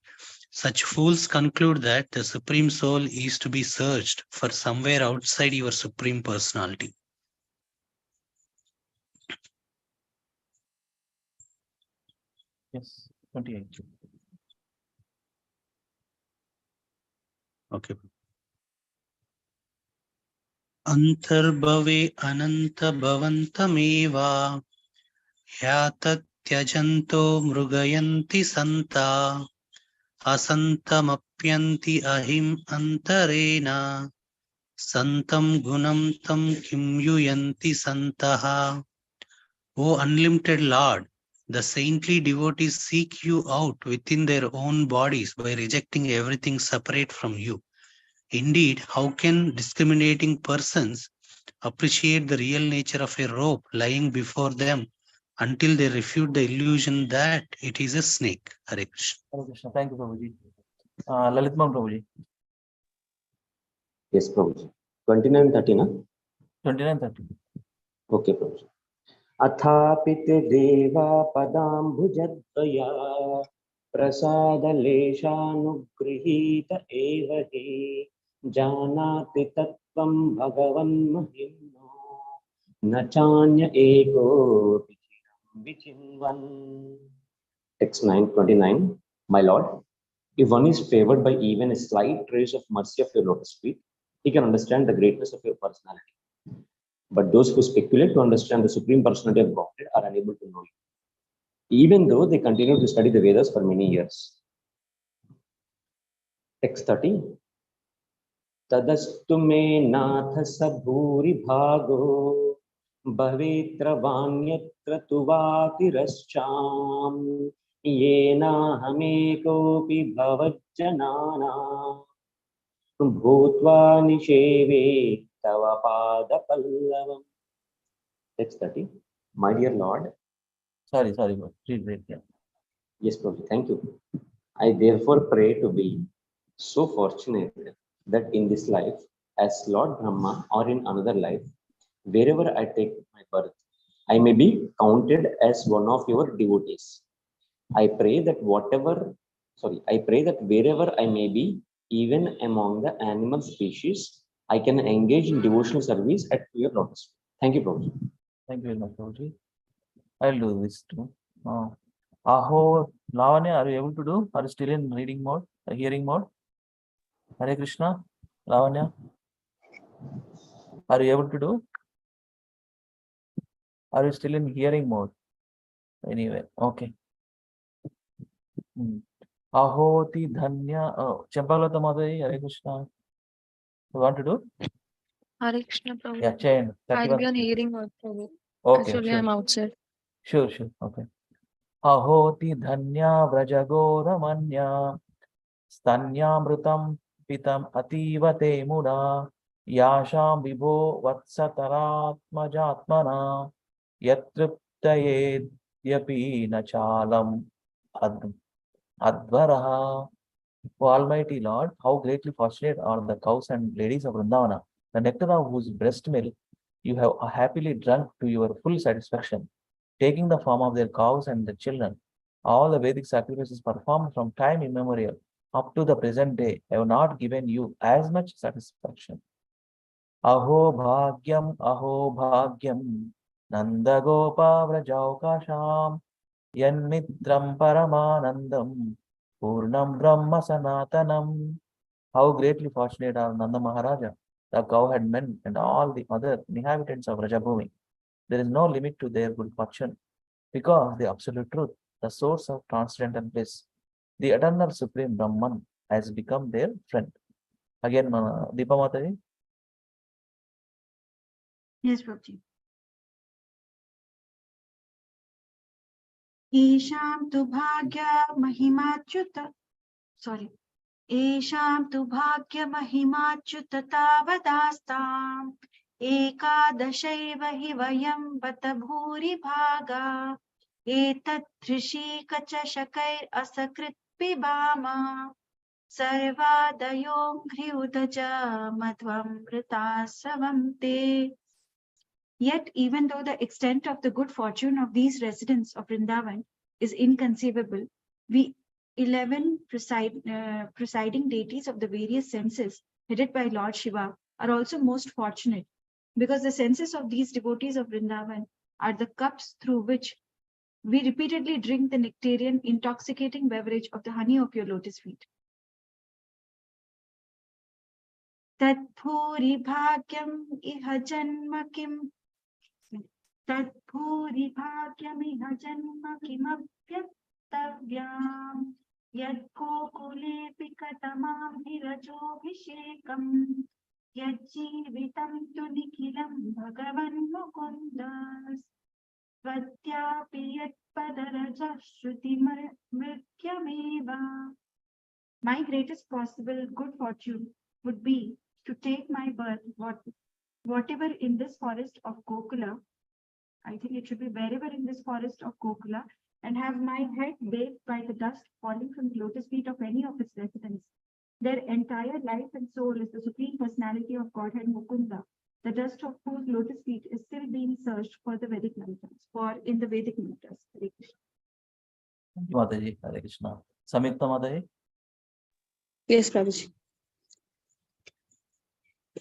Such fools conclude that the Supreme Soul is to be searched for somewhere outside your Supreme Personality. Yes, 28. Okay. Antarbhave ananta bhavantameva hyatatyajanto mrugayanti santa asantamapyanti ahim antarena santam gunam tam kim yuyanti santaha. O unlimited Lord, the saintly devotees seek you out within their own bodies by rejecting everything separate from you. Indeed, how can discriminating persons appreciate the real nature of a rope lying before them until they refute the illusion that it is a snake? Hare Krishna. Hare Krishna. Thank you, Prabhuji. Lalitman Prabhuji. Yes, Prabhuji. 29:30 na? 29:30. Okay, Prabhuji. अथापिते देवा पदाम्बुजद्वया प्रसादलेशानुगृहीत एव हि जानाति तत्त्वं भगवन्महिम्नो न चान्य एकोऽपि चिरं विचिन्वन्. Text 9:29. My Lord, if one is favored by even a slight trace of mercy of your lotus feet, he can understand the greatness of your personality. But those who speculate to understand the Supreme Personality of Godhead are unable to know you, even though they continue to study the Vedas for many years. Text 30. Tadastu me natha sabhuri bhago bhavetra vanyatra tuvati-rascham yena hamekopi bhavajjanana bhutva nisheve tava pada pallavam. Text 30. My dear Lord. Sorry. Read. Yeah. Yes, Prabhu. Thank you. I therefore pray to be so fortunate that in this life, as Lord Brahma or in another life, wherever I take my birth, I may be counted as one of your devotees. I pray that wherever I may be, even among the animal species, I can engage in devotional service at your lotus. Thank you, Prabhuji. Thank you very much, Prabhuji. I'll do this too. Aho, Lavanya, are you able to do? Are you still in reading mode, hearing mode? Hare Krishna, Lavanya, are you able to do? Are you still in hearing mode? Anyway, okay. Ahoti Dhanya. Oh, Champalata Madhya, Hare Krishna. You want to do? Hare Krishna, Prabhu. Yeah, chain. I'll be on hearing mode, Prabhu. Okay, Actually, sure. I'm outside. Sure. Okay. Ahoti Dhanya Vrajagoramanya Stanyamrutam Pitam Ativa Te Muda Yasham Vibho Vatsataratmajatmana Yatriptaye Yapi Nachalam Advaraha. O Almighty Lord, how greatly fortunate are the cows and ladies of Vrindavana, the nectar of whose breast milk you have happily drunk to your full satisfaction, taking the form of their cows and their children. All the Vedic sacrifices performed from time immemorial up to the present day have not given you as much satisfaction. Aho bhagyam, Nanda Gopa Vrajaukasham, Yanmitram Paramanandam Purnam Brahma Sanatanam. How greatly fortunate are Nanda Maharaja, the cowherd men, and all the other inhabitants of Rajabhumi. There is no limit to their good fortune, because the absolute truth, the source of transcendental bliss, the eternal supreme Brahman, has become their friend. Again, Deepa Mataji. Yes, Prabhuji. Isham tu bhagya mahimachyuta. Sorry. Isham tu bhagya mahimachyuta tavadastam. Ekadashaiva hi vayam bata bhuri bhaga. Etat trishika shakair asakrit pibama. Sarvadayo ghriudaja madhvamrita savamte. Yet, even though the extent of the good fortune of these residents of Vrindavan is inconceivable, we 11 presiding deities of the various senses, headed by Lord Shiva, are also most fortunate, because the senses of these devotees of Vrindavan are the cups through which we repeatedly drink the nectarian, intoxicating beverage of the honey of your lotus feet. Tat bhuri bhagyam iha janma kim. Tadbhuri bhagyamiha janma kimapyattavyam yad kokule pikatamam nirajobhishekam yad jeevitam tu nikhilam bhagavan mukundas vadyapi yad padaraja shruti mrityameva. My greatest possible good fortune would be to take my birth, whatever in this forest of Gokula. I think it should be wherever in this forest of Gokula, and have my head bathed by the dust falling from the lotus feet of any of its residents. Their entire life and soul is the supreme personality of Godhead Mukunda, the dust of whose lotus feet is still being searched for the Vedic mantras, in the Vedic mantras. Hare Krishna. Thank you, Mataji. Hare Krishna. Samyukta Mataji. Yes, Prabhuji.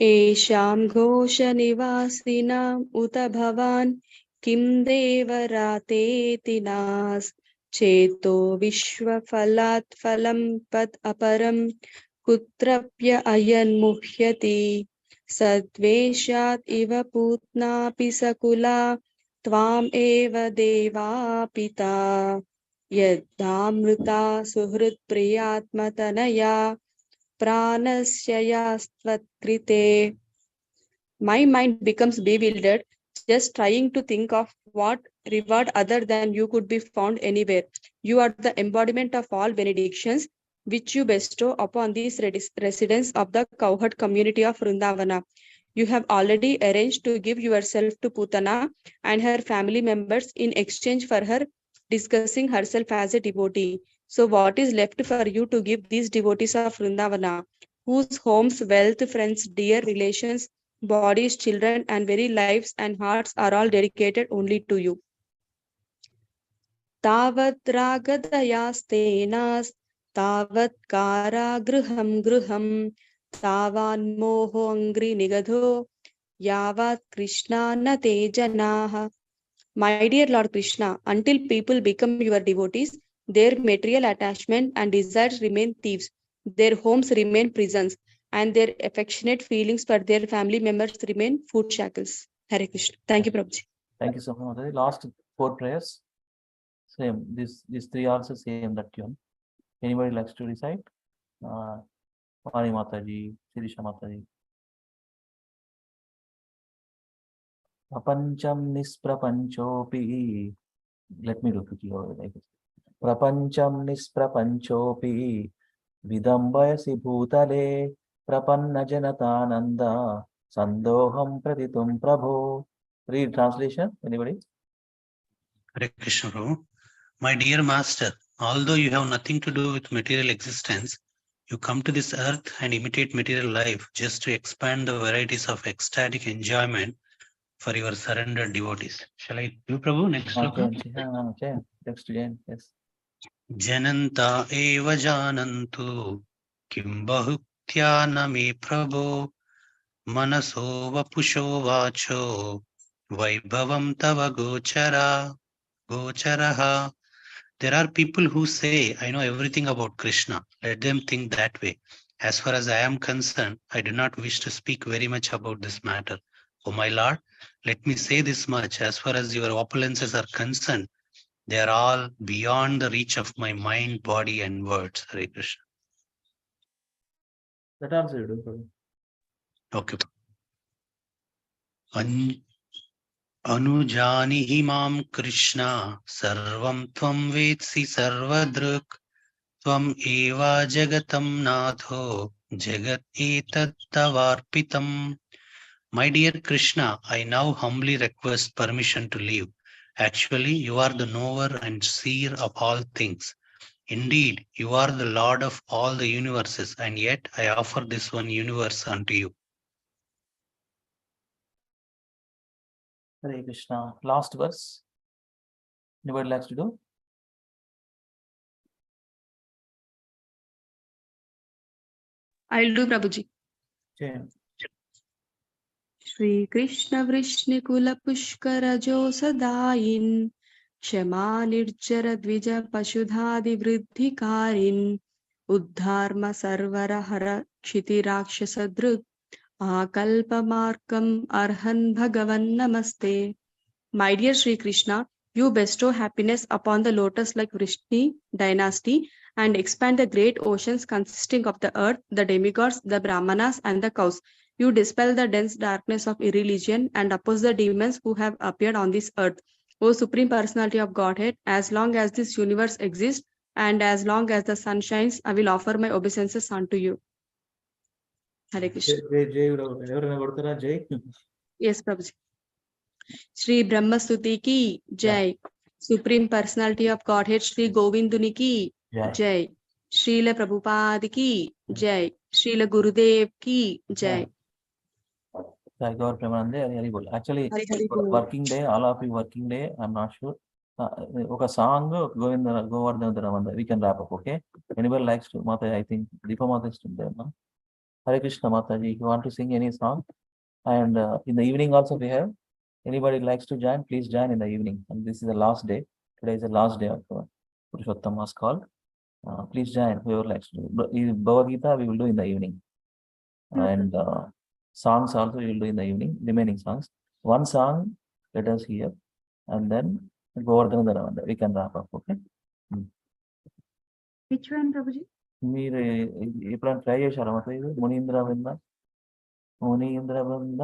Esham ghosha nivasina uta bhavan kim devarate tinas cheto vishwa phalat phalam pad aparam kutrapya ayan muhyati sadveshat iva putna pisakula tvam eva deva pita yadamruta suhrit priyatmatanaya pranasyayastatkrite. My mind becomes bewildered just trying to think of what reward other than you could be found anywhere. You are the embodiment of all benedictions which you bestow upon these residents of the cowherd community of Vrindavana. You have already arranged to give yourself to Putana and her family members in exchange for her discussing herself as a devotee. So what is left for you to give these devotees of Vrindavana, whose homes, wealth, friends, dear relations, bodies, children, and very lives and hearts are all dedicated only to you? Tavat ragadayastenas, tavat kara gruham gruham, tavan moho angri nigadho, yavat Krishna nate janaha. My dear Lord Krishna, until people become your devotees, their material attachment and desires remain thieves, their homes remain prisons, and their affectionate feelings for their family members remain food shackles. Hare Krishna. Thank you, Prabhuji. Thank you so much, Mataji. Last 4 prayers. Same. These 3 also same that tune. Anybody likes to recite? Mani Mataji, Sirisha Mataji. Prapancham nisprapanchopi. Let me repeat you like this. Prapancham nisprapanchopi vidambayasi bhutale prapanna janatananda sandoham pratitum prabho. Read translation. Anybody? Hare Krishna, Prabhu. My dear Master, although you have nothing to do with material existence, you come to this earth and imitate material life just to expand the varieties of ecstatic enjoyment for your surrendered devotees. Shall I do, Prabhu? Next sloka. Next again. Yes. Jananta eva janantu kim bahutya nami prabho manaso vapusho vacho vaibhavam tava gocharaha There are people who say, I know everything about Krishna. Let them think that way. As far as I am concerned, I do not wish to speak very much about this matter. O my Lord, let me say this much. As far as your opulences are concerned, they are all beyond the reach of my mind, body, and words. Hare Krishna. That also you do, Prabhu. Okay. Anujanihi mam Krishna sarvam tvam vetsi sarvadruk tvam eva jagatam natho jagat etat tavarpitam. My dear Krishna, I now humbly request permission to leave. Actually, you are the knower and seer of all things. Indeed, you are the Lord of all the universes, and yet I offer this one universe unto you. Hare Krishna. Last verse. Anybody likes to do? I'll do Prabhuji. Chant. Shri Krishna Vrishnikula Pushkara Josadayin Kshama Nirjara Dvija Pashudhadi Vriddhikarin Uddharma Sarvara Hara Kshiti Rakshasadrut Akalpamarkam Arhan Bhagavan Namaste. My dear Sri Krishna, you bestow happiness upon the lotus like Vrishni dynasty and expand the great oceans consisting of the earth, the demigods, the brahmanas, and the cows. You dispel the dense darkness of irreligion and oppose the demons who have appeared on this earth. O Supreme Personality of Godhead, as long as this universe exists and as long as the sun shines, I will offer my obeisances unto you. Hare Krishna. Jai. Yes, Prabhuji. Shri Brahmastuti ki Jai. Supreme Personality of Godhead Shri Govinduni ki Jai. Jai. Srila Prabhupada ki Jai. Srila Gurudev ki Jai. Jai Gaur Premanande, Hari Bol. Actually, Hari Hari Bol. working day, all of you working day, I'm not sure. Okay, song, Govardhan, we can wrap up, okay? Anybody likes to, Mata, I think, Deepa Mata is still there, no? Hare Krishna Mataji, if you want to sing any song, and in the evening also we have, anybody likes to join, please join in the evening. And this is the last day. Today is the last day of Purushottama's call. Please join, whoever likes to do. Bhagavad Gita we will do in the evening. And songs also we will do in the evening, remaining songs. One song, let us hear, and then Govardhan Dharavanda. We can wrap up, okay? Which one, Prabhuji? మీరు ఎప్పుడైనా try చేశారా మరి ఇది మునీంద్ర బృంద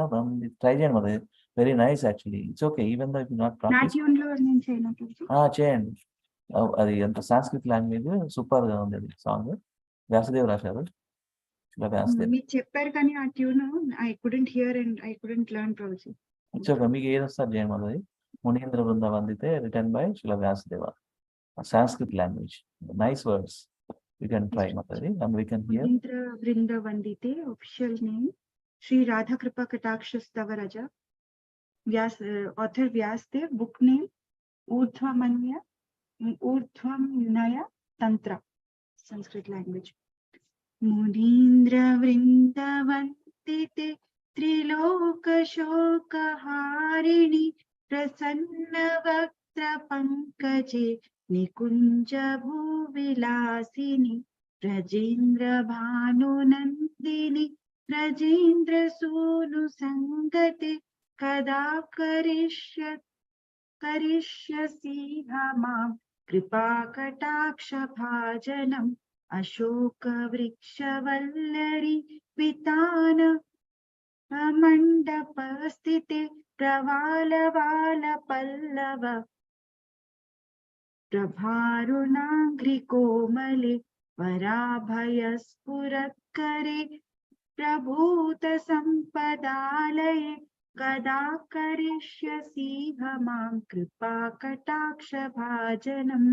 try చేయండి మరి very nice actually it's okay even though if not నా practice tune లో నేను చేయను Prabhuji. చేయండి అది అంత సాంస్క్రిట్ లాంగ్వేజ్ సూపర్ గా ఉంది అది సాంగ్ వ్యాసదేవ్ రాశారు వ్యాసదేవ్ మీరు చెప్పారు కానీ ఆ tune I couldn't here and I couldn't learn Prabhuji. It's okay మీకు ఏది వస్తారు చేయండి మరి మునీంద్ర బృంద వందితే return by Srila Vyasadeva Sanskrit language nice words we can try Mataji and we can hear. Munindra Vrinda Vandite, official name, Sri Radha Kripa Katakshas Tavaraja. Author Vyasdev, book name, Urdhvamnaya Tantra, Sanskrit language. Munindra Vrinda Vandite, Triloka Shoka Harini, Prasanna Vaktra Pankaje, Nikunja Bhuvilasini, Rajendra Bhanu Nandini, Rajendra Sunu Sangate, Kada Karishyasi Hamam, Kripa Kataksha Bhajanam, Ashoka Vriksha Vallari, Vitana Mandapastite, Pravala Vala Pallava, Prabharunangri Komale, Varabhayaspurakare, Prabhuta Sampadalaye, Kada Karishyasi Hamam, Kripa Kataksha Bhajanam.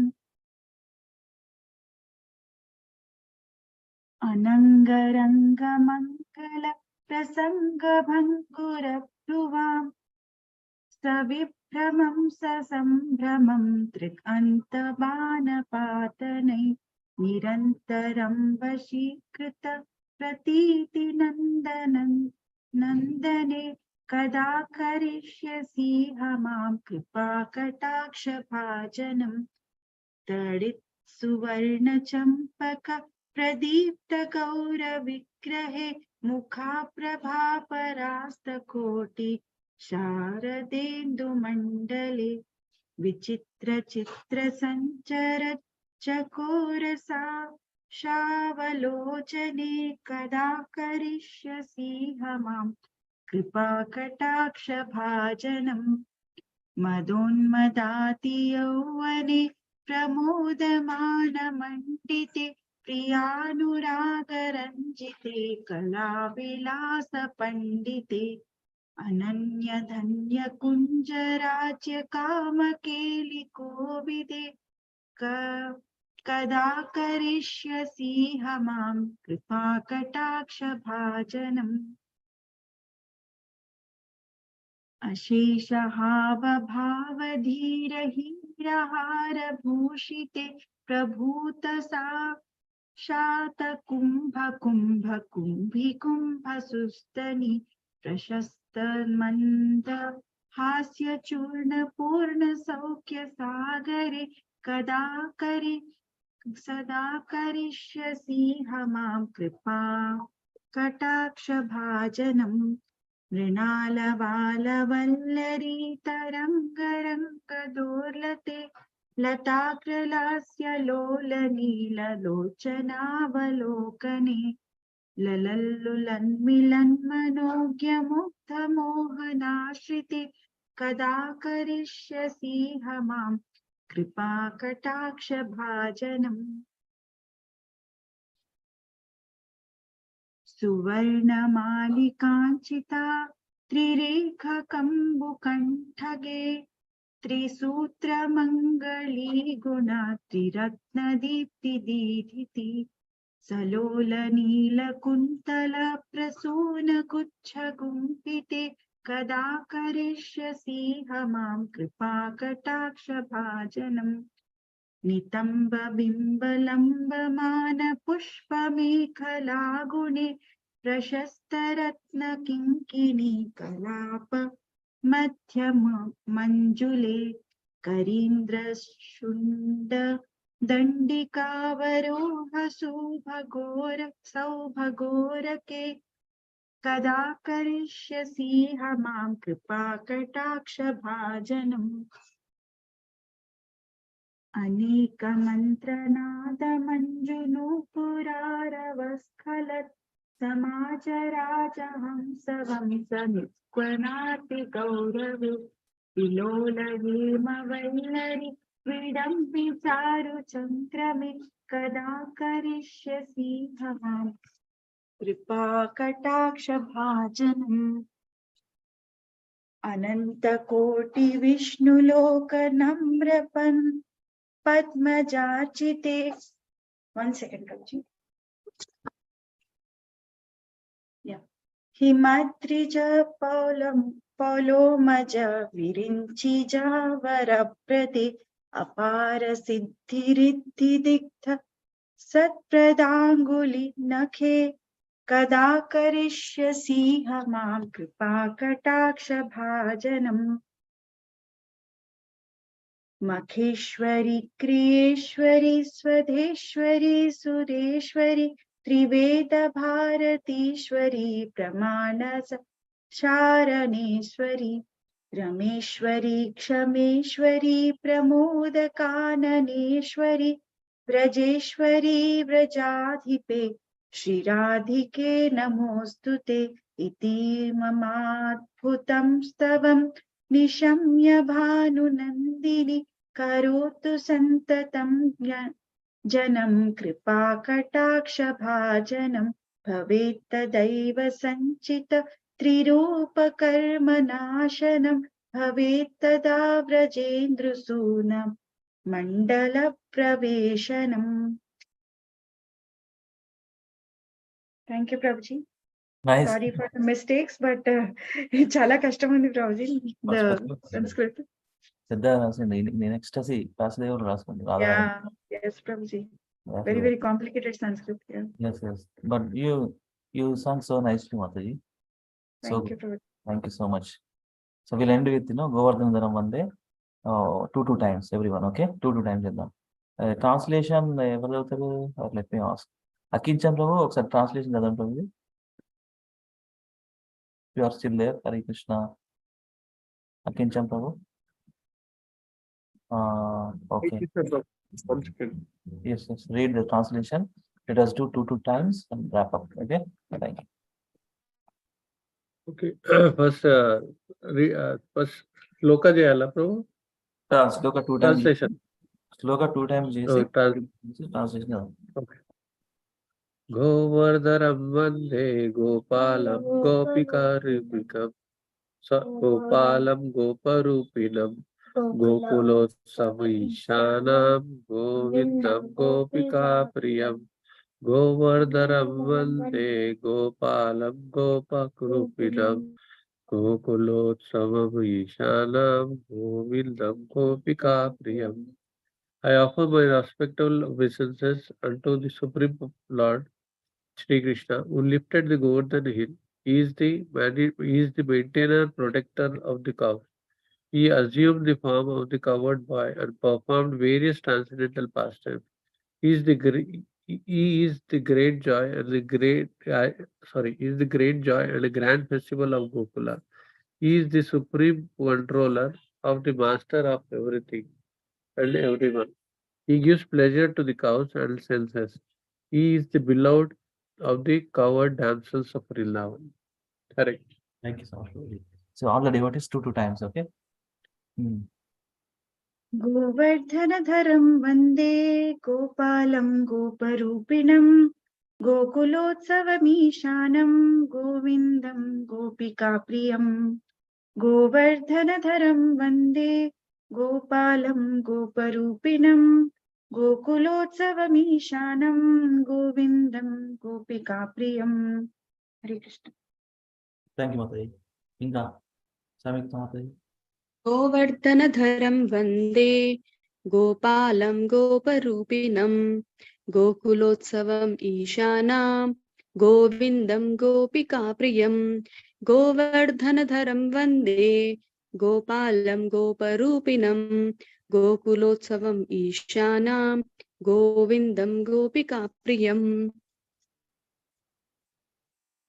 Anangaranga Mangala Prasanga Bhankura Pruvam Savibhramam Sasambramam Trik Antabana Patanai Nirantaram Vashikrita Pratiti Nandane Kada Karishyasi Hamam Kripa Kataksha Bhajanam. तडित् सुवर्ण चंपक प्रदीप्त गौर विग्रहे मुखा प्रभा परास्त कोटि शारदेन्दु मंडले विचित्र चित्र संचर चकोर सा शावलोचने कदा करिष्यसि मां कृपा कटाक्ष भाजनम् मदोन्मदाति यौवने प्रमोदमानमण्डिते प्रियानुरागरञ्जिते कलाविलासपण्डिते अनन्यधन्यकुञ्जराज्यकामकेलिकोविदे कदा करिष्यसि मां कृपाकटाक्षभाजनम् अशेषहावभावधीरहीरहारभूषिते प्रभूतसा शातकुम्भकुम्भकुम्भिकुम्भसुस्तनि प्रशस्तमन्द हास्यचूर्णपूर्णसौख्यसागरे सदा करिष्यसि मां कृपा कटाक्षभाजनम् मृणालवालवल्लरी तरङ्गरङ्गदोर्लते लताग्रलास्य लोलनीललोचनावलोकने ललल्लुलन्मिलन्मनोज्ञमुग्धमोहनाश्रिते कदा करिष्यसि मां कृपा कटाक्षभाजनम् सुवर्णमालिकाञ्चिता त्रिरेखकम्बुकण्ठगे त्रिसूत्रमङ्गली गुणा त्रिरत्नदीप्तिदीधिति सलोलनीलकुन्तल प्रसूनगुच्छगुम्फिते कदा करिष्यसि मां कृपा कटाक्षभाजनम् नितम्बबिम्बलम्बमान पुष्पमेखलागुणे प्रशस्तरत्नकिङ्किणी कलाप मध्यम मञ्जुले करीन्द्रशुण्ड दण्डिकावरोह सौभगोरके कदा करिष्यसि मां कृपा कटाक्षभाजनम् अनेकमन्त्रनादमञ्जुनूपुरारवस्खलत् समाजराजहंसवंसनिस्क्वनाति गौरवे विलोलहेमवल्लरि विडम्बि चारुचन्द्रमे कदा करिष्यसि मां कृपा कटाक्षभाजनम् अनन्तकोटिविष्णुलोकनम्रपन् पद्मजार्चिते 1 second Kabji. Yeah. हिमाद्रिज पौलोमज विरिञ्चिज वरप्रदे अपार सिद्धिरिद्धिदिग्ध सत्प्रदाङ्गुलि नखे कदा करिष्यसि मां कृपा कटाक्षभाजनम् मखेश्वरि क्रियेश्वरि स्वधेश्वरि सुरेश्वरि त्रिवेद भारतीश्वरि प्रमाणस शारणेश्वरि रमेश्वरि क्षमेश्वरि प्रमोदकाननेश्वरि व्रजेश्वरि व्रजाधिपे श्रीराधिके नमोऽस्तुते इति ममाद्भुतं स्तवं निशम्य भानुनन्दिनि करोतु सन्ततं जनं कृपा कटाक्षभाजनं भवेत् तदैव सञ्चित त्रिरूपकर्मनाशनं भवेत् तदा व्रजेन्द्रसूनं मण्डलप्रवेशनम्. Thank you, Prabhuji. Nice. Sorry for the mistakes, but chala kashtamundi Prabhuji, the Sanskrit. Next class Yeah, yes, Prabhuji. Very complicated Sanskrit. Yeah. Yes. But you sung so nicely, Mataji. Thank you, Prabhuji. Thank you so much. So we'll end with Govardhan Dharam one day. 2 times, everyone. Okay, 2 times. Translation ఎవరు చదువుతారు? Let me ask. అకించన్ ప్రభు ఒకసారి translation చదవండి Prabhu. You are still there. Hare Krishna. Akinchan Prabhu. Okay. One second. Yes, read the translation. Let us do two times and wrap up. Okay. Thank you. Okay. First, first sloka jayala prabhu. Sloka 2 times. Translation. Sloka 2 times. Translation. Okay. Govardhanam vande gopalam gopikarivikam gopalam goparupinam gokulotsavishanam govindam gopika priyam govardhanam vande gopalam gopakrupinam gokulotsavishanam govindam gopika priyam. I offer my respectful obeisances unto the Supreme Lord Shri Krishna, who lifted the Govardhan hill. He is the maintainer, protector of the cows. He assumed the form of the covered boy and performed various transcendental pastimes. He is the great joy and the grand festival of Gokula. He is the supreme controller of the master of everything and everyone. He gives pleasure to the cows and senses. He is the beloved of the covered damsels of Vrindavan. Correct. Thank you so much. So all the devotees two times. Okay. गोवर्धनधरं वन्दे गोपालं गोपरूपिणं गोकुलोत्सवमीशानं गोविन्दं गोपिकाप्रियं गोवर्धनधरं वन्दे गोपालं गोपरूपिणं गोकुलोत्सवमीशानं गोविन्दं गोपिकाप्रियं. हरे Krishna. Thank you, Mataji. Inga, Samyukta Mataji. गोवर्धनधरं वन्दे गोपालं गोपरूपिणं गोकुलोत्सवम् ईशानां गोविन्दं गोपिकाप्रियं गोवर्धनधरं वन्दे गोपालं गोपरूपिणं गोकुलोत्सवम् ईशानां गोविन्दं गोपिकाप्रियम्.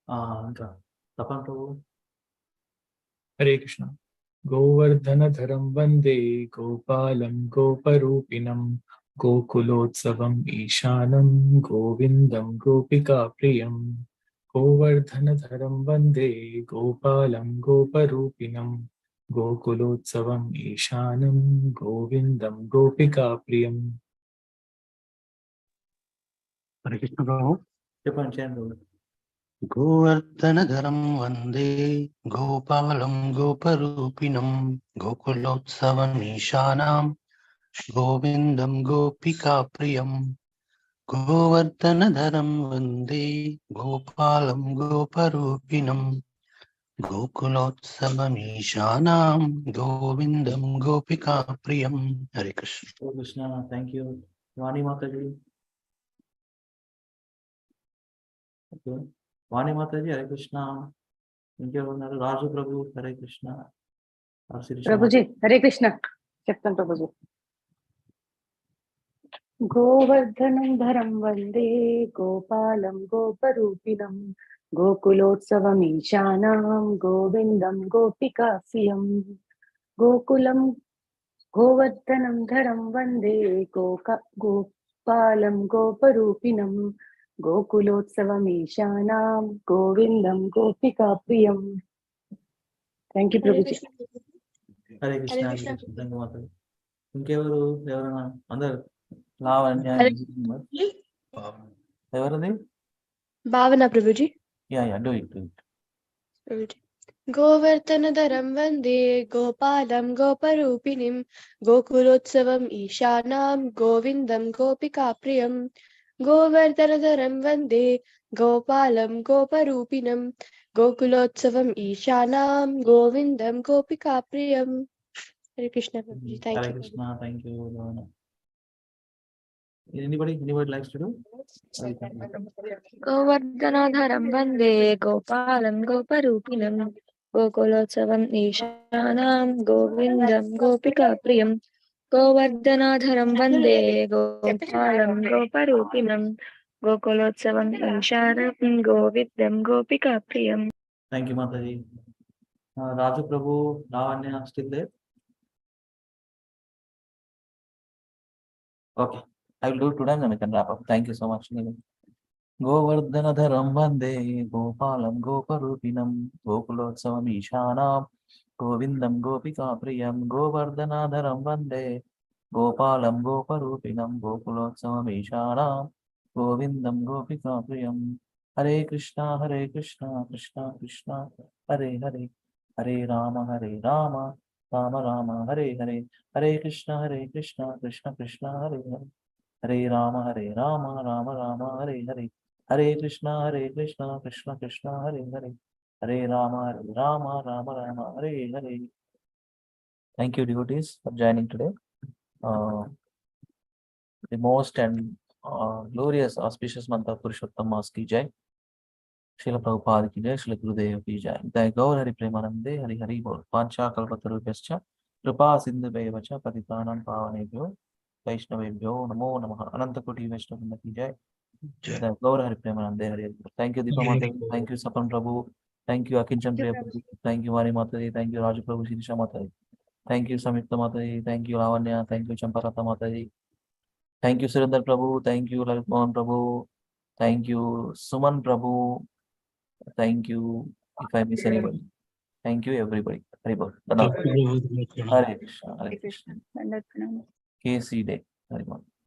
Inga, Tapan Prabhu. Hare Krishna. Govardhanadharam vande gopalam goparupinam gokulotsavam ishanam govindam gopika priyam. Govardhanadharam vande gopalam goparupinam gokulotsavam ishanam govindam gopika priyam. Hare Krishna Prabhu. Tapan Chandru. Govardhanadharam vande gopalam goparupinam gokulotsavam govindam gopika priyam govardhanadharam vande gopalam goparupinam gokulotsavam govindam gopika priyam. Hare Krishna. Oh Krishna, thank you. Vani Mataji. Okay. Vani Mataji, Hare Krishna. Thank you, Raju Prabhu, Hare Krishna. Prabhuji, Hare Krishna. Chaptan Prabhuji. Govardhanam dharam vande gopalam goparupinam gokulotsavam ishanam govindam gopika priyam gokulam govardhanam dharam vande gopalam goparupinam gokulotsavam ishanam govindam gopika priyam. Thank you, Prabhuji. Hare Krishna. Thank you, Mataji. ఇంకెవరు ఎవరైనా అందరు లావణ్య ఎవరిది? భావన Prabhuji. Yeah do it. गोवर्धनधरं वन्दे गोपालं गोपरूपिणीं गोकुलोत्सवम् ईशानां गोविन्दं गोपिकाप्रियं गोवर्धनधरं वन्दे गोपालं गोपरूपिणं गोकुलोत्सवम् ईशानां गोविन्दं गोपिकाप्रियं. Hare Krishna Prabhuji. Thank Hare you. Krishna, thank you. Anybody likes to do? गोवर्धनधरं वन्दे गोपालं गोपरूपिणं गोकुलोत्सवम् ईशानां गोविन्दं गोपिकाप्रियं गोवर्धनाधरं वन्दे गोपालं गोपरूपिणं गोकुलोत्सवं शारदं गोविन्दं गोपिकाप्रियम्. Thank you, Mataji. Raju Prabhu, Lavanya, still there? Okay, I will do it today and then we can wrap up. Thank you so much. Govardhanadharam Vande Gopalam Goparupinam Gokulotsavam Ishanam Govindam Gopika Priyam Govardhanadharam Vande Gopalam Goparupinam Gokulotsavam Ishanam Govindam Gopika Priyam. Hare Krishna Krishna Krishna Hare Hare Hare Rama Rama Rama Hare Hare Hare Krishna Krishna Krishna Hare Hare Hare Rama Rama Rama Hare Hare Hare Krishna Krishna Krishna Hare Hare Hare Rama Rama Hare Hare. Thank you, devotees, for joining today. The most and glorious auspicious month of Purushottama Maas ki jai. Srila Prabhupada ki jai, Srila Gurudev ki jai. Jai Gaur Hari Premanande Hari Hari Bol. Pancha Kalpatarubhyascha Kripa Sindhuvevacha Patitanam Pavanebhyo Vaishnavebhyo Namo Namaha. Ananta Koti Vaishnavrinda ki jai. Jai Gaur Hari Premanande Hari Hari Bol. Thank you, Deepa Mataji. Thank you, Sapan Prabhu. Thank you, Akinchan Priya Prabhu. Thank you, Mani Mataji. Thank you, Raju Prabhu, Sirisha Mataji. Thank you, Samyukta Mataji. Thank you, Lavanya. Thank you, Champarata Mataji. Thank you, Surinder Prabhu. Thank you, Lalit Mohan Prabhu. Thank you, Suman Prabhu. Thank you, if I miss anybody. Thank you, everybody. Hari Bol. Hare Krishna. Hare Krishna. Dandavat pranam. KC Day. Hari Bol.